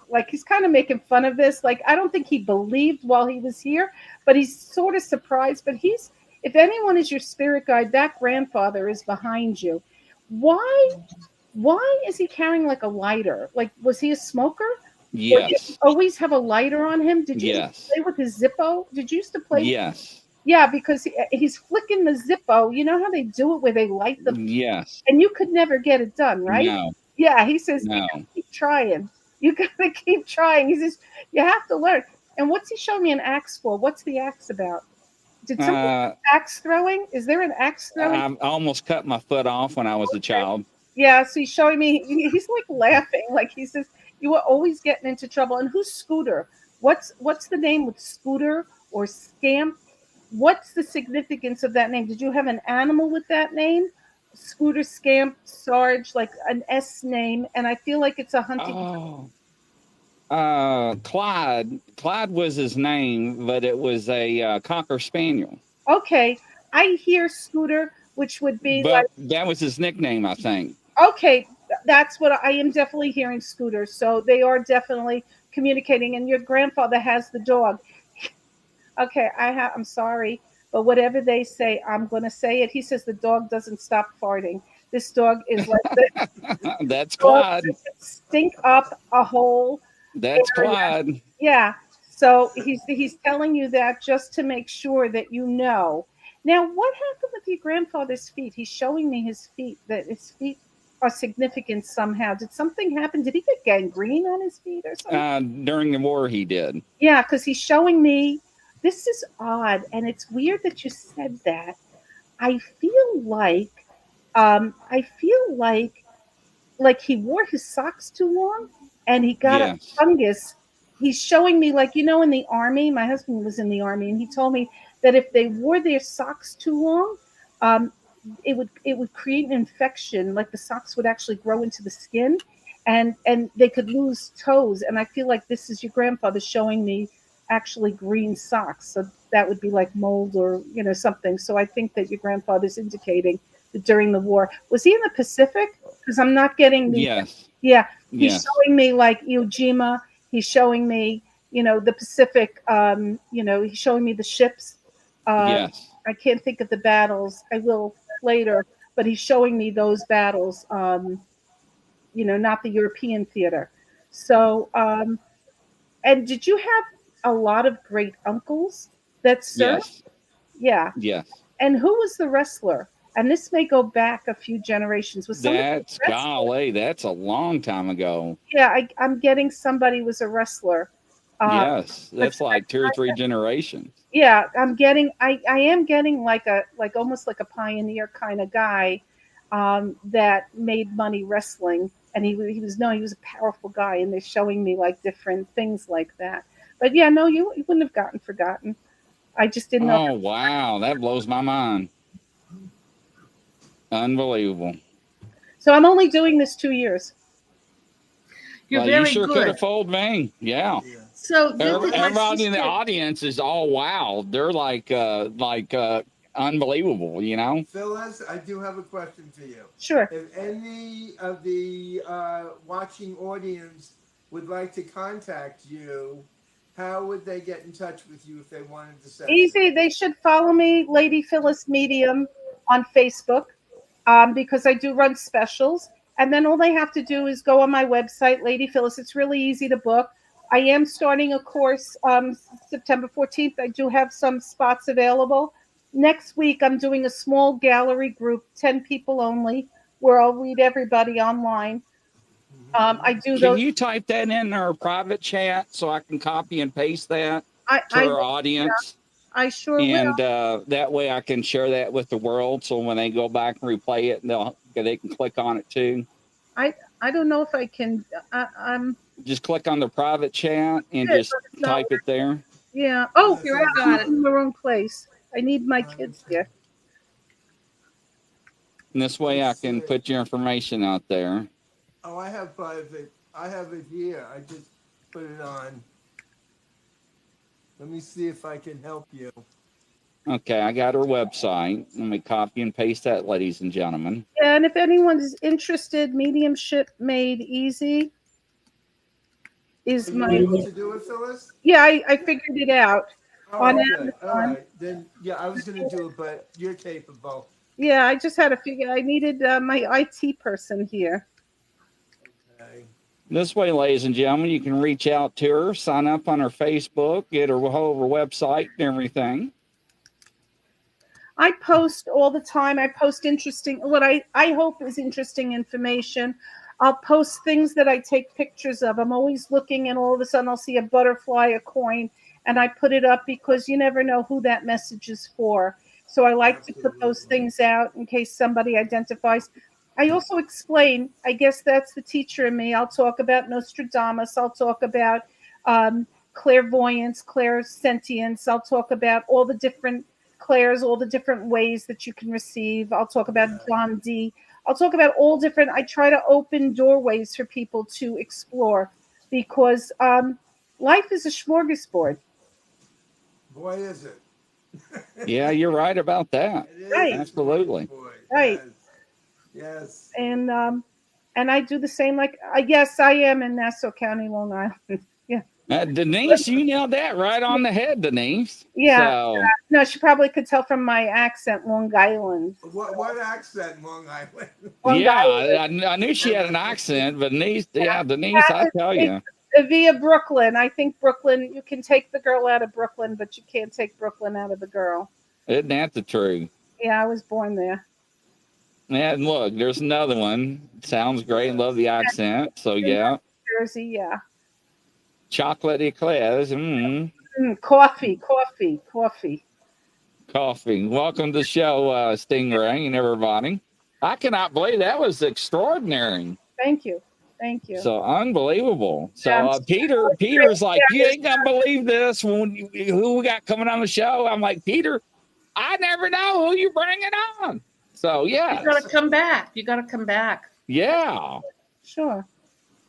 [SPEAKER 4] like he's kind of making fun of this. Like I don't think he believed while he was here, but he's sort of surprised. But if anyone is your spirit guide, that grandfather is behind you. Why is he carrying like a lighter? Like was he a smoker?
[SPEAKER 1] Yes.
[SPEAKER 4] Or did he always have a lighter on him? Did you play with his Zippo? Did you used to play?
[SPEAKER 1] Yes.
[SPEAKER 4] Yeah, because he's flicking the Zippo. You know how they do it where they light the.
[SPEAKER 1] Yes.
[SPEAKER 4] And you could never get it done, right?
[SPEAKER 1] No.
[SPEAKER 4] Yeah, he says,
[SPEAKER 1] No.
[SPEAKER 4] you gotta keep trying. You gotta keep trying. He says, you have to learn. And what's he showing me an axe for? What's the axe about? Did someone axe throwing? Is there an axe throwing?
[SPEAKER 1] I almost cut my foot off when I was a child.
[SPEAKER 4] Yeah, so he's showing me. He's like laughing, like he says, you were always getting into trouble. And who's Scooter? What's the name with Scooter or Scamp? What's the significance of that name? Did you have an animal with that name? Scooter, Scamp, Sarge, like an S name, and I feel like it's a hunting.
[SPEAKER 1] Clyde. Clyde was his name, but it was a Cocker Spaniel.
[SPEAKER 4] Okay, I hear Scooter, which would be
[SPEAKER 1] but that was his nickname, I think.
[SPEAKER 4] Okay, that's what I am definitely hearing, Scooter. So they are definitely communicating, and your grandfather has the dog. Okay, I'm sorry, but whatever they say, I'm going to say it. He says the dog doesn't stop farting. This dog is like
[SPEAKER 1] that's Clyde.
[SPEAKER 4] Stink up a whole.
[SPEAKER 1] That's
[SPEAKER 4] area.
[SPEAKER 1] Clyde.
[SPEAKER 4] Yeah. So he's telling you that just to make sure that you know. Now, what happened with your grandfather's feet? He's showing me his feet, that his feet are significant somehow. Did something happen? Did he get gangrene on his feet or something?
[SPEAKER 1] During the war, he did.
[SPEAKER 4] Yeah, because he's showing me. This is odd, and it's weird that you said that. I feel like, I feel like he wore his socks too long and he got a
[SPEAKER 1] Yes.
[SPEAKER 4] fungus. He's showing me, like, in the army, my husband was in the army, and he told me that if they wore their socks too long, um, it would create an infection. Like the socks would actually grow into the skin, and they could lose toes. And I feel like this is your grandfather showing me actually green socks. So that would be like mold or something. So I think that your grandfather's indicating that during the war, was he in the Pacific? Because I'm not getting the
[SPEAKER 1] Yes.
[SPEAKER 4] yeah. He's
[SPEAKER 1] Yes.
[SPEAKER 4] showing me like Iwo Jima. He's showing me the Pacific. He's showing me the ships.
[SPEAKER 1] Yes.
[SPEAKER 4] I can't think of the battles. I will later, but he's showing me those battles. Not the European theater. So, and did you have a lot of great uncles that served?
[SPEAKER 1] Yes.
[SPEAKER 4] Yeah.
[SPEAKER 1] Yes.
[SPEAKER 4] And who was the wrestler? And this may go back a few generations. Was somebody
[SPEAKER 1] That's golly, that's a long time ago.
[SPEAKER 4] Yeah, I'm getting somebody was a wrestler.
[SPEAKER 1] Yes,
[SPEAKER 4] But
[SPEAKER 1] that's like 2 or 3 generations.
[SPEAKER 4] yeah, I am getting like almost like a pioneer kind of guy that made money wrestling, and he was a powerful guy, and they're showing me like different things like that. But yeah, no, you wouldn't have gotten forgotten. I just didn't know.
[SPEAKER 1] Oh wow, that blows my mind. Unbelievable.
[SPEAKER 4] So I'm only doing this 2 years.
[SPEAKER 2] You're
[SPEAKER 1] Well,
[SPEAKER 2] very
[SPEAKER 1] you sure could
[SPEAKER 2] good.
[SPEAKER 1] have fooled me. Yeah.
[SPEAKER 2] So this is my
[SPEAKER 1] Everybody in the
[SPEAKER 2] sister.
[SPEAKER 1] audience is all wow. They're like unbelievable, you know?
[SPEAKER 3] Phyllis, I do have a question for you.
[SPEAKER 4] Sure.
[SPEAKER 3] If any of the watching audience would like to contact you, how would they get in touch with you if they wanted to say?
[SPEAKER 4] Easy. They should follow me, Lady Phyllis Medium, on Facebook, because I do run specials. And then all they have to do is go on my website, Lady Phyllis. It's really easy to book. I am starting a course September 14th. I do have some spots available. Next week, I'm doing a small gallery group, 10 people only, where I'll read everybody online. I do
[SPEAKER 1] Can
[SPEAKER 4] those.
[SPEAKER 1] you type that in our private chat so I can copy and paste that to our audience?
[SPEAKER 4] I sure
[SPEAKER 1] And
[SPEAKER 4] will.
[SPEAKER 1] that way I can share that with the world. So when they go back and replay it, they can click on it too.
[SPEAKER 4] I don't know if I can.
[SPEAKER 1] Just click on the private chat and
[SPEAKER 4] Good,
[SPEAKER 1] just
[SPEAKER 4] but it's not
[SPEAKER 1] type it there.
[SPEAKER 4] Yeah. Oh,
[SPEAKER 2] Here, I got it.
[SPEAKER 4] I'm in the wrong place. I need my kids here.
[SPEAKER 1] And this way I can put your information out there.
[SPEAKER 3] Oh, I have private. I have it here. I just put it on. Let me see if I can help you.
[SPEAKER 1] Okay, I got her website. Let me copy and paste that, ladies and gentlemen.
[SPEAKER 4] Yeah, and if anyone's interested, Mediumship Made Easy is
[SPEAKER 3] Are you
[SPEAKER 4] my.
[SPEAKER 3] able to do it, Phyllis?
[SPEAKER 4] Yeah, I figured it out.
[SPEAKER 3] Oh,
[SPEAKER 4] On
[SPEAKER 3] okay.
[SPEAKER 4] Amazon.
[SPEAKER 3] All right. Then, yeah, I was going to do it, but you're capable.
[SPEAKER 4] Yeah, I just had to figure. I needed my IT person here.
[SPEAKER 3] Okay.
[SPEAKER 1] This way, ladies and gentlemen, you can reach out to her, sign up on her Facebook, get her whole website and everything.
[SPEAKER 4] I post all the time. I post what I hope is interesting information. I'll post things that I take pictures of. I'm always looking, and all of a sudden I'll see a butterfly, a coin, and I put it up because you never know who that message is for. So I like to put those things out in case somebody identifies. I also explain, I guess that's the teacher in me. I'll talk about Nostradamus. I'll talk about clairvoyance, clairsentience. I'll talk about all the different clairs, all the different ways that you can receive. I'll talk about John D. I'll talk about all different. I try to open doorways for people to explore because life is a smorgasbord.
[SPEAKER 3] Boy, is it.
[SPEAKER 1] Yeah, you're right about that.
[SPEAKER 4] Right.
[SPEAKER 1] Absolutely.
[SPEAKER 4] Right.
[SPEAKER 3] Yes.
[SPEAKER 4] And I do the same. Like, yes, I am in Nassau County, Long Island. Yeah.
[SPEAKER 1] Denise, you nailed that right on the head, Denise.
[SPEAKER 4] Yeah.
[SPEAKER 1] So,
[SPEAKER 4] no, she probably could tell from my accent, Long Island.
[SPEAKER 3] What accent, Long Island?
[SPEAKER 1] yeah, I knew she had an accent, but Denise, Denise, I tell you.
[SPEAKER 4] via Brooklyn. I think Brooklyn, you can take the girl out of Brooklyn, but you can't take Brooklyn out of the girl.
[SPEAKER 1] Isn't that the truth?
[SPEAKER 4] Yeah, I was born there.
[SPEAKER 1] Yeah, and look, there's another one. Sounds great. Love the accent. So yeah.
[SPEAKER 4] Jersey, yeah.
[SPEAKER 1] Chocolate eclairs.
[SPEAKER 4] Coffee.
[SPEAKER 1] Coffee. Welcome to the show, Stingray and everybody. I cannot believe that was extraordinary.
[SPEAKER 4] Thank you.
[SPEAKER 1] So unbelievable. So
[SPEAKER 4] Yeah,
[SPEAKER 1] Peter's like, you ain't gonna believe this. Who we got coming on the show? I'm like, Peter, I never know who you're bringing on. So yeah,
[SPEAKER 2] you gotta come back. You gotta come back.
[SPEAKER 1] Yeah,
[SPEAKER 4] sure.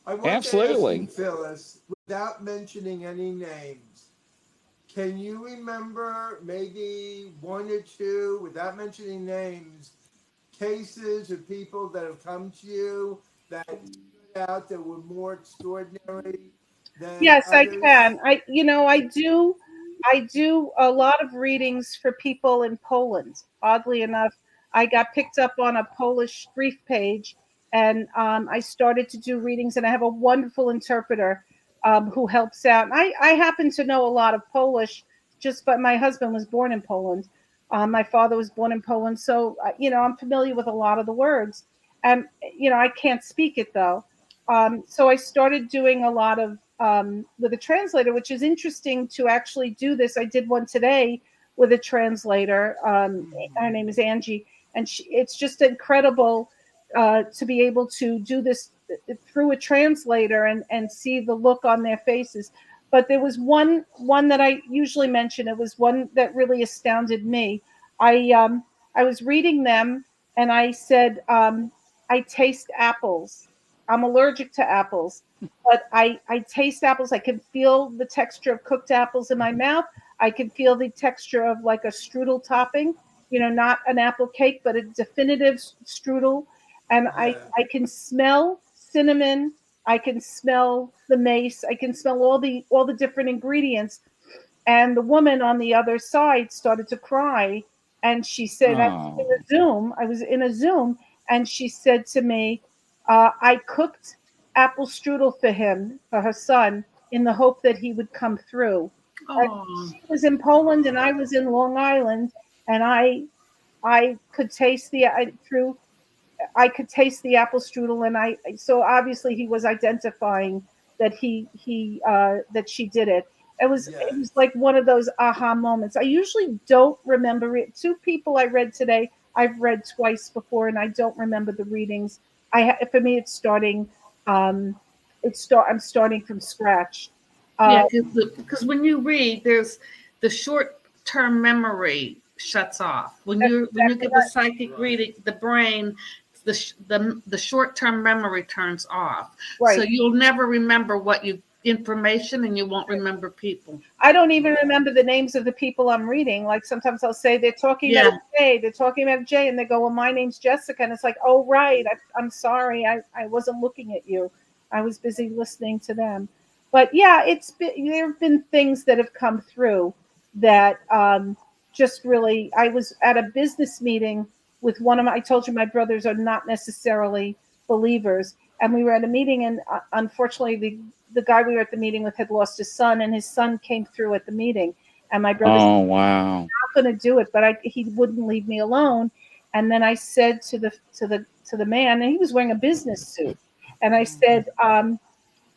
[SPEAKER 3] I want
[SPEAKER 1] absolutely.
[SPEAKER 3] to ask you, Phyllis, without mentioning any names, can you remember maybe one or two, without mentioning names, cases of people that have come to you that stood out that were more extraordinary than
[SPEAKER 4] Yes,
[SPEAKER 3] others?
[SPEAKER 4] I can. I do a lot of readings for people in Poland. Oddly enough, I got picked up on a Polish brief page, and I started to do readings. And I have a wonderful interpreter who helps out. And I happen to know a lot of Polish, but my husband was born in Poland. My father was born in Poland, so I'm familiar with a lot of the words. And I can't speak it though. So I started doing a lot of with a translator, which is interesting to actually do this. I did one today with a translator. Her name is Angie, and it's just incredible to be able to do this through a translator and see the look on their faces. But there was one that I usually mention. It was one that really astounded me. I was reading them, and I said, I taste apples. I'm allergic to apples, but I taste apples. I can feel the texture of cooked apples in my mouth. I can feel the texture of like a strudel topping, not an apple cake, but a definitive strudel. And I can smell cinnamon. I can smell the mace. I can smell all the different ingredients. And the woman on the other side started to cry. And she said, I was in a Zoom, and she said to me, I cooked apple strudel for her son, in the hope that he would come through. She was in Poland and I was in Long Island, and I could taste I could taste the apple strudel, and so obviously he was identifying that that she did it. It was like one of those aha moments. I usually don't remember it. Two people I read today, I've read twice before, and I don't remember the readings. For me, it's starting. I'm starting from scratch.
[SPEAKER 2] Yeah, because when you read, there's the short-term memory shuts off. When you give a psychic reading, the brain, the short-term memory turns off.
[SPEAKER 4] Right.
[SPEAKER 2] So you'll never remember information, and you won't remember people.
[SPEAKER 4] I don't even remember the names of the people I'm reading. Like sometimes I'll say they're talking about Jay, and they go, well, my name's Jessica. And it's like, oh, right. I'm sorry. I wasn't looking at you. I was busy listening to them. But yeah, there have been things that have come through that just really, I was at a business meeting with I told you my brothers are not necessarily believers. And we were at a meeting, and unfortunately the guy we were at the meeting with had lost his son, and his son came through at the meeting. And my brother said,
[SPEAKER 1] wow,
[SPEAKER 4] I'm not going to do it, but he wouldn't leave me alone. And then I said to the man, and he was wearing a business suit, and I said,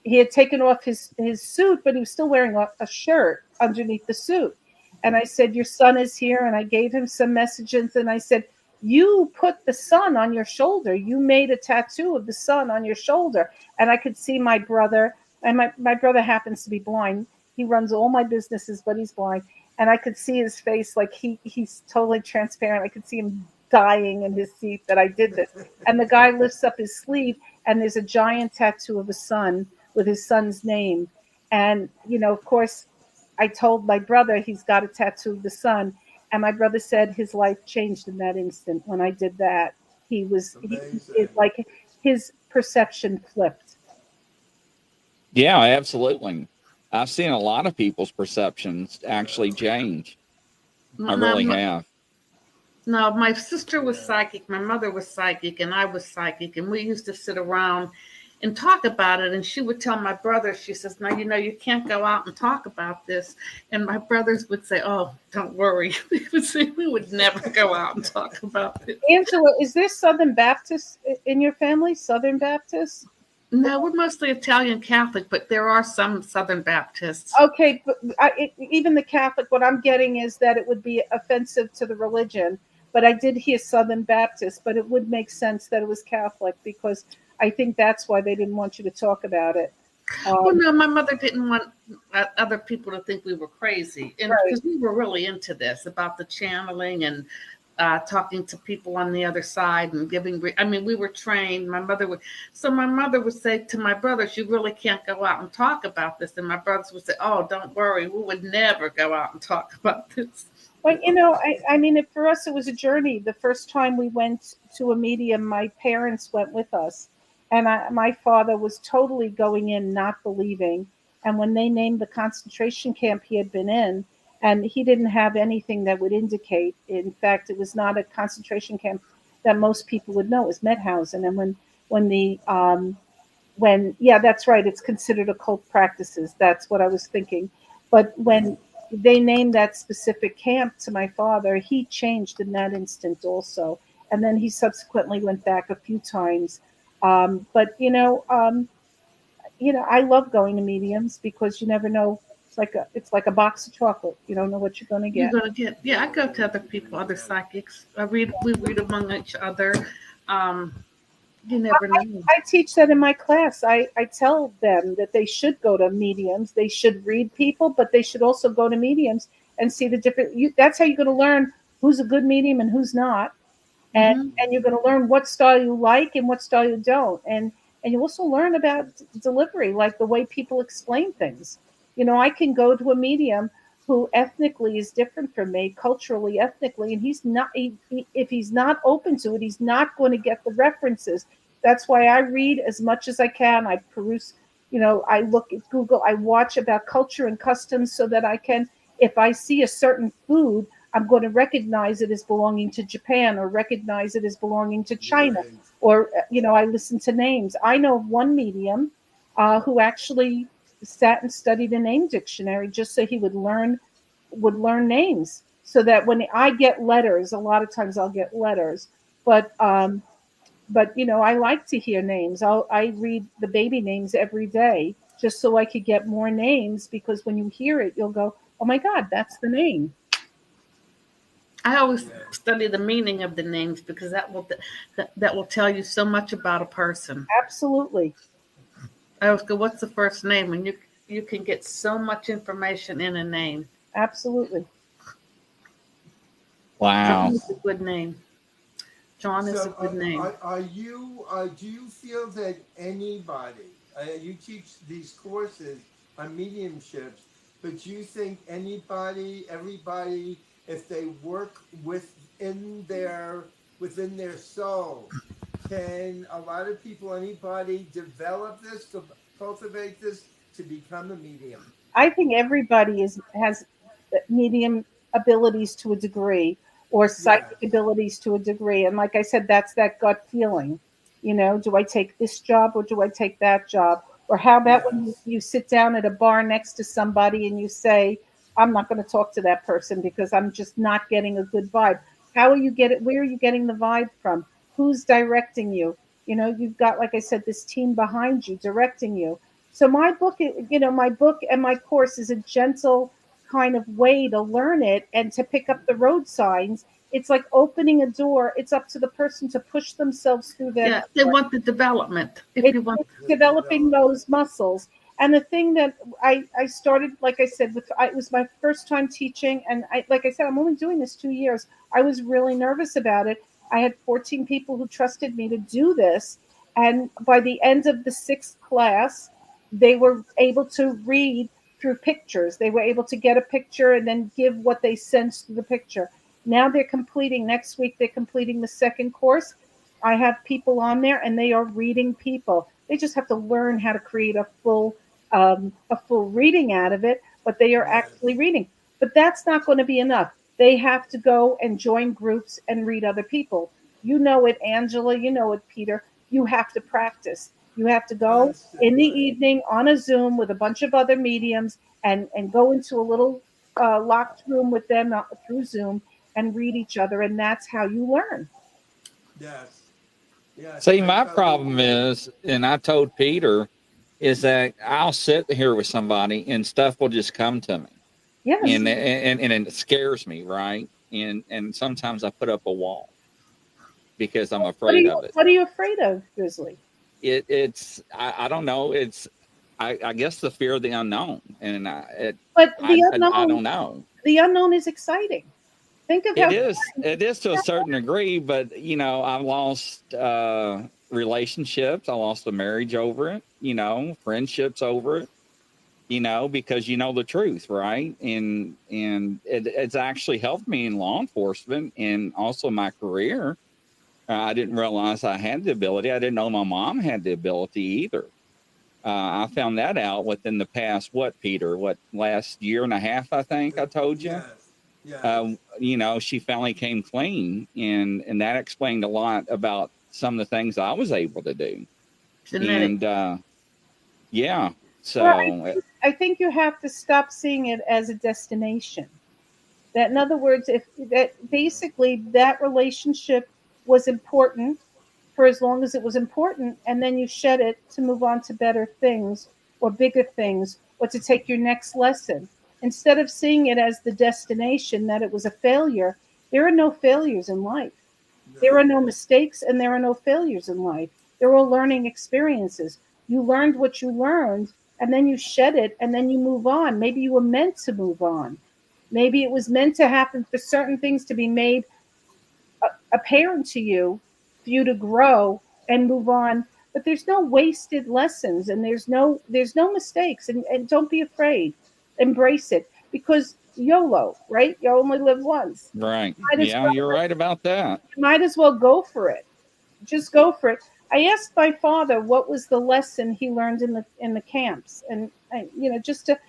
[SPEAKER 4] he had taken off his suit, but he was still wearing a shirt underneath the suit. And I said, your son is here. And I gave him some messages. And I said, you put the sun on your shoulder. You made a tattoo of the sun on your shoulder. And I could see my brother, and my brother happens to be blind. He runs all my businesses, but he's blind. And I could see his face, like he's totally transparent. I could see him dying in his seat that I did this. And the guy lifts up his sleeve, and there's a giant tattoo of a sun with his son's name. And, of course, I told my brother he's got a tattoo of the sun. And my brother said his life changed in that instant when I did that. Like his perception flipped.
[SPEAKER 1] Yeah, absolutely. I've seen a lot of people's perceptions actually change. I really have.
[SPEAKER 2] No, my sister was psychic, my mother was psychic, and I was psychic, and we used to sit around and talk about it. And she would tell my brother, she says, "Now, you can't go out and talk about this." And my brothers would say, "Oh, don't worry." They would say, "We would never go out and talk about it."
[SPEAKER 4] Angela, is there Southern Baptist in your family? Southern Baptist?
[SPEAKER 2] No, we're mostly Italian Catholic, but there are some Southern Baptists.
[SPEAKER 4] Okay, but even the Catholic, what I'm getting is that it would be offensive to the religion. But I did hear Southern Baptist, but it would make sense that it was Catholic because I think that's why they didn't want you to talk about it.
[SPEAKER 2] Well, no, my mother didn't want other people to think we were crazy, and
[SPEAKER 4] Right.
[SPEAKER 2] because we were really into this about the channeling and talking to people on the other side and giving. I mean, we were trained. My mother would say to my brothers, "You really can't go out and talk about this." And my brothers would say, "Oh, don't worry, we would never go out and talk about this."
[SPEAKER 4] But I mean, for us, it was a journey. The first time we went to a medium, my parents went with us, and my father was totally going in, not believing. And when they named the concentration camp he had been in, and he didn't have anything that would indicate. In fact, it was not a concentration camp that most people would know. It was Mauthausen. And when the yeah, that's right, it's considered occult practices. That's what I was thinking. But when they named that specific camp to my father, he changed in that instant also. And then he subsequently went back a few times. But I love going to mediums because you never know. It's like a box of chocolate. You don't know what you're going to
[SPEAKER 2] You're
[SPEAKER 4] get.
[SPEAKER 2] gonna get, yeah. I go to other people, other psychics. We read among each other. Um, you never know.
[SPEAKER 4] I teach that in my class. I tell them that they should go to mediums. They should read people, but they should also go to mediums and see the different. That's how you're going to learn who's a good medium and who's not, and
[SPEAKER 2] Hmm.
[SPEAKER 4] and you're going to learn what style you like and what style you don't, and you also learn about delivery, like the way people explain things. I can go to a medium who ethnically is different from me, culturally, ethnically, and he's not. If he's not open to it, he's not going to get the references. That's why I read as much as I can. I peruse. I look at Google. I watch about culture and customs so that I can, if I see a certain food, I'm going to recognize it as belonging to Japan or recognize it as belonging to China.
[SPEAKER 3] Right.
[SPEAKER 4] Or, I listen to names. I know of one medium who actually sat and studied a name dictionary just so he would learn names. So that when I get letters, a lot of times I'll get letters, but I like to hear names. I read the baby names every day just so I could get more names because when you hear it, you'll go, "Oh my God, that's the name."
[SPEAKER 2] I always
[SPEAKER 3] Yeah.
[SPEAKER 2] study the meaning of the names because that will tell you so much about a person.
[SPEAKER 4] Absolutely.
[SPEAKER 2] I always go, "What's the first name?" And you can get so much information in a name.
[SPEAKER 4] Absolutely.
[SPEAKER 2] John
[SPEAKER 1] Wow.
[SPEAKER 2] is a good name. John is a
[SPEAKER 3] So,
[SPEAKER 2] good name.
[SPEAKER 3] are you? Do you feel that anybody? You teach these courses on mediumships, but do you think anybody, everybody, if they work within their soul, can a lot of people, anybody, develop this to cultivate this to become a medium?
[SPEAKER 4] I think everybody has medium abilities to a degree or
[SPEAKER 3] Yes.
[SPEAKER 4] psychic abilities to a degree. And like I said, that's that gut feeling. Do I take this job or do I take that job? Or how about when you,
[SPEAKER 3] Yes.
[SPEAKER 4] you sit down at a bar next to somebody and you say, I'm not going to talk to that person because I'm just not getting a good vibe. Where are you getting the vibe from? Who's directing you? You've got, like I said, this team behind you directing you. So my book and my course is a gentle kind of way to learn it and to pick up the road signs. It's like opening a door. It's up to the person to push themselves through that
[SPEAKER 2] Yeah, they
[SPEAKER 4] door.
[SPEAKER 2] want the development. If
[SPEAKER 4] It's
[SPEAKER 2] you want,
[SPEAKER 4] developing those muscles. And the thing that I started, like I said, it was my first time teaching, and like I said, I'm only doing this 2 years. I was really nervous about it. I had 14 people who trusted me to do this, and by the end of the sixth class, they were able to read through pictures. They were able to get a picture and then give what they sensed through the picture. Now they're completing. Next week, they're completing the second course. I have people on there, and they are reading people. They just have to learn how to create a full reading out of it, but they are
[SPEAKER 3] Yes.
[SPEAKER 4] actually reading. But that's not going to be enough. They have to go and join groups and read other people. You know it, Angela. You know it, Peter. You have to practice. You have to go in the evening on a Zoom with a bunch of other mediums and go into a little locked room with them through Zoom and read each other. And that's how you learn.
[SPEAKER 3] Yes. Yes.
[SPEAKER 1] See, my problem is, and I told Peter, is that I'll sit here with somebody and stuff will just come to me.
[SPEAKER 4] Yes.
[SPEAKER 1] And it scares me, right? And sometimes I put up a wall because I'm afraid of it.
[SPEAKER 4] What are you afraid of, Grizzly?
[SPEAKER 1] I don't know. I guess the fear of the unknown, and I don't know.
[SPEAKER 4] The unknown is exciting. Think of
[SPEAKER 1] it is to a certain degree, but I've lost relationships. I lost a marriage over it. Friendships over it. Because the truth, right? And it's actually helped me in law enforcement and also my career. I didn't realize I had the ability. I didn't know my mom had the ability either. I found that out within the past, Peter? Last year and a half, I think I told you.
[SPEAKER 3] Yes.
[SPEAKER 1] She finally came clean, and that explained a lot about some of the things I was able to do.
[SPEAKER 2] Genetic.
[SPEAKER 1] And yeah, so
[SPEAKER 4] well, I think you have to stop seeing it as a destination. That, in other words, if that basically that relationship was important for as long as it was important, and then you shed it to move on to better things or bigger things or to take your next lesson. Instead of seeing it as the destination, that it was a failure, there are no failures in life.
[SPEAKER 3] No.
[SPEAKER 4] There are no mistakes and there are no failures in life. They're all learning experiences. You learned what you learned, and then you shed it, and then you move on. Maybe you were meant to move on. Maybe it was meant to happen for certain things to be made apparent to you, for you to grow and move on. But there's no wasted lessons, and there's no mistakes, and don't be afraid. Embrace it, because YOLO, right? You only live once.
[SPEAKER 1] Right. Yeah, you're right about that.
[SPEAKER 4] You might as well go for it. Just go for it. I asked my father what was the lesson he learned in the camps, and just to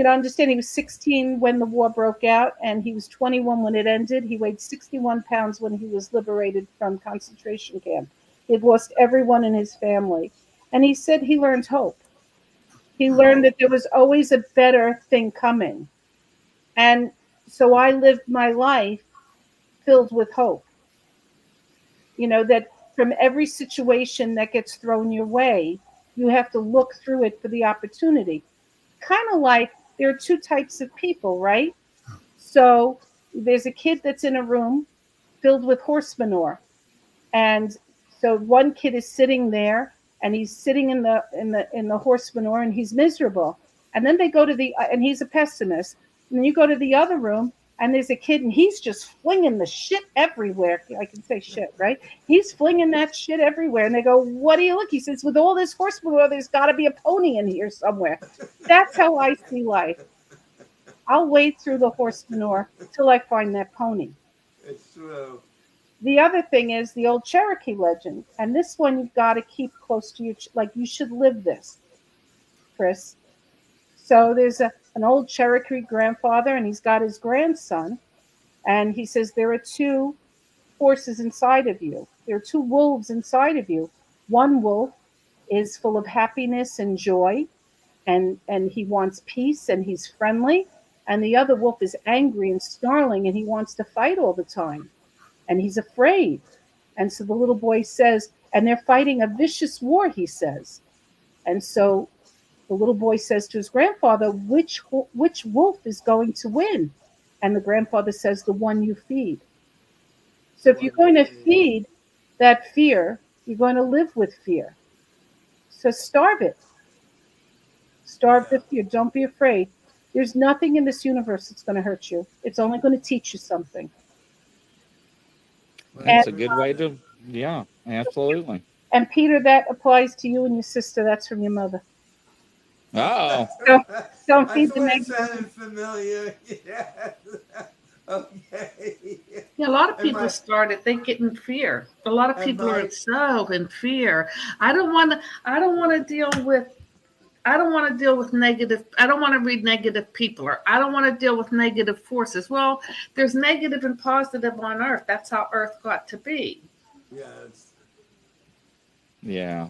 [SPEAKER 4] understand, he was 16 when the war broke out, and he was 21 when it ended. He weighed 61 pounds when he was liberated from concentration camp. He had lost everyone in his family, and he said he learned hope. He learned that there was always a better thing coming, and so I lived my life filled with hope. That from every situation that gets thrown your way, you have to look through it for the opportunity. Kind of like there are two types of people, right? So there's a kid that's in a room filled with horse manure. And so one kid is sitting there, and he's sitting in the horse manure, and he's miserable. And then they go to and he's a pessimist. And then you go to the other room, and there's a kid, and he's just flinging the shit everywhere. I can say shit, right? He's flinging that shit everywhere. And they go, "What do you look?" He says, "With all this horse manure, there's got to be a pony in here somewhere." That's how I see life. I'll wade through the horse manure till I find that pony.
[SPEAKER 3] It's true.
[SPEAKER 4] The other thing is the old Cherokee legend. And this one you've got to keep close to you. Like, you should live this, Chris. So there's an old Cherokee grandfather, and he's got his grandson. And he says, there are two forces inside of you. There are two wolves inside of you. One wolf is full of happiness and joy, and he wants peace, and he's friendly. And the other wolf is angry and snarling, and he wants to fight all the time. And he's afraid. And so the little boy says, and they're fighting a vicious war, he says. And so the little boy says to his grandfather, which wolf is going to win? And the grandfather says, the one you feed. So if you're going to feed that fear, you're going to live with fear. So starve it. Starve the fear. Don't be afraid. There's nothing in this universe that's going to hurt you. It's only going to teach you something.
[SPEAKER 1] That's a good way to, yeah, absolutely.
[SPEAKER 4] And Peter, that applies to you and your sister. That's from your mother.
[SPEAKER 1] Oh.
[SPEAKER 4] Don't feed the
[SPEAKER 3] negative. Sounded familiar. Yes. Okay.
[SPEAKER 2] Yeah, a lot of people started. They get in fear. A lot of people are so in fear. I don't want to deal with negative. I don't want to read negative people, or I don't want to deal with negative forces. Well, there's negative and positive on Earth. That's how Earth got to be.
[SPEAKER 3] Yes.
[SPEAKER 1] Yeah.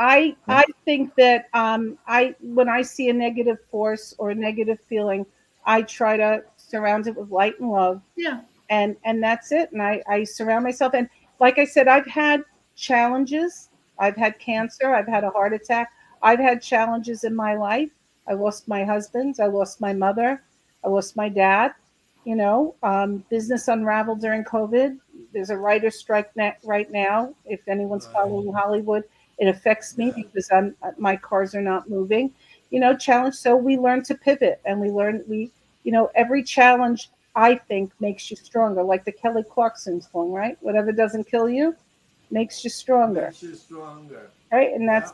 [SPEAKER 4] I think that I when I see a negative force or a negative feeling, I try to surround it with light and love,
[SPEAKER 2] Yeah.
[SPEAKER 4] and that's it. And I surround myself. And like I said, I've had challenges. I've had cancer. I've had a heart attack. I've had challenges in my life. I lost my husband. I lost my mother. I lost my dad. Business unraveled during COVID. There's a writer's strike right now. If anyone's following Hollywood, it affects me because my cars are not moving. Challenge. So we learn to pivot, and every challenge I think makes you stronger. Like the Kelly Clarkson song, right? Whatever doesn't kill you makes you stronger.
[SPEAKER 3] Makes you stronger.
[SPEAKER 4] Right? And that's,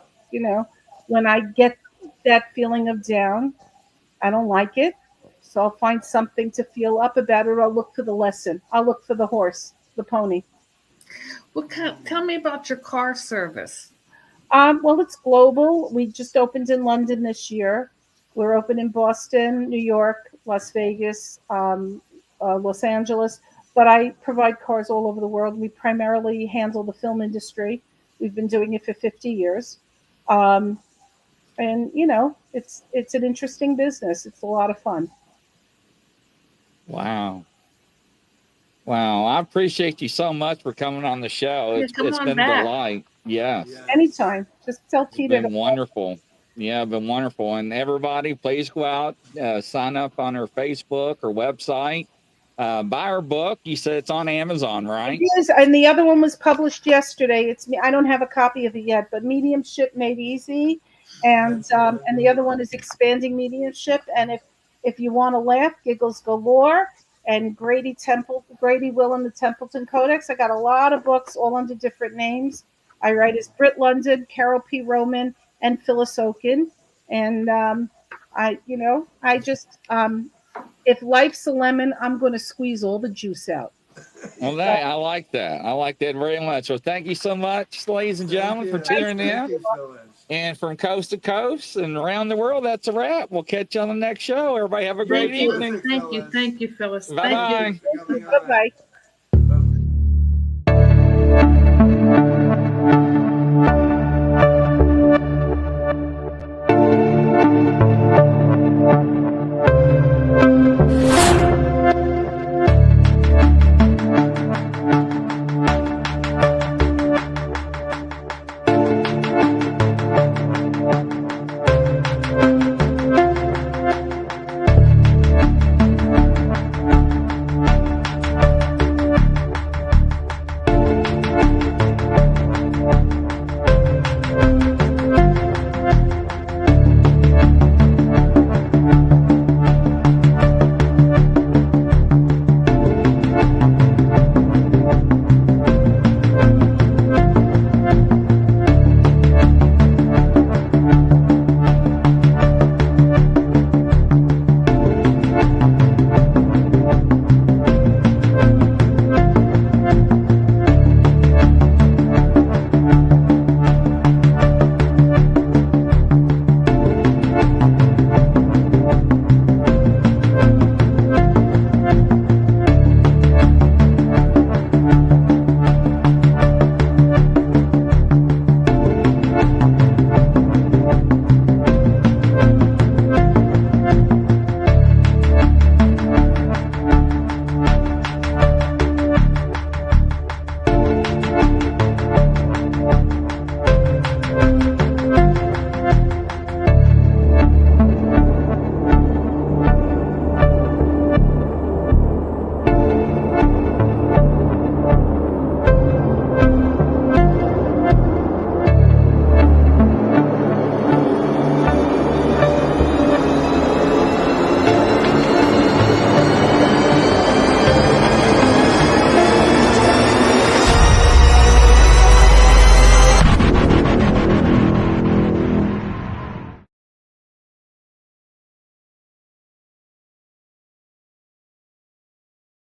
[SPEAKER 4] when I get that feeling of down, I don't like it. So I'll find something to feel up about it, or I'll look for the lesson. I'll look for the horse, the pony.
[SPEAKER 2] Well, tell me about your car service.
[SPEAKER 4] Well, it's global. We just opened in London this year. We're open in Boston, New York, Las Vegas, Los Angeles. But I provide cars all over the world. We primarily handle the film industry. We've been doing it for 50 years. And it's an interesting business. It's a lot of fun.
[SPEAKER 1] Wow. I appreciate you so much for coming on the show.
[SPEAKER 2] Yeah,
[SPEAKER 1] It's
[SPEAKER 2] come on
[SPEAKER 1] been
[SPEAKER 2] back.
[SPEAKER 1] a delight. Yes.
[SPEAKER 4] Anytime. Just tell Tita.
[SPEAKER 1] It's been wonderful. Yeah, been wonderful. And everybody, please go out, sign up on her Facebook or website. Buy her book. You said it's on Amazon, right?
[SPEAKER 4] It is, and the other one was published yesterday. It's me. I don't have a copy of it yet, but Mediumship Made Easy, and the other one is Expanding Mediumship. And if you want to laugh, Giggles Galore, and Grady Will and the Templeton Codex. I got a lot of books, all under different names. I write as Britt London, Carol P. Roman, and Phyllis Oaken. And I just if life's a lemon, I'm going to squeeze all the juice out.
[SPEAKER 1] Well, I like that. I like that very much. Well, thank you so much, ladies and gentlemen, for tuning in. And from coast to coast and around the world, that's a wrap. We'll catch you on the next show. Everybody have a great evening.
[SPEAKER 2] Thank you, Phyllis.
[SPEAKER 1] Bye-bye.
[SPEAKER 4] Bye-bye.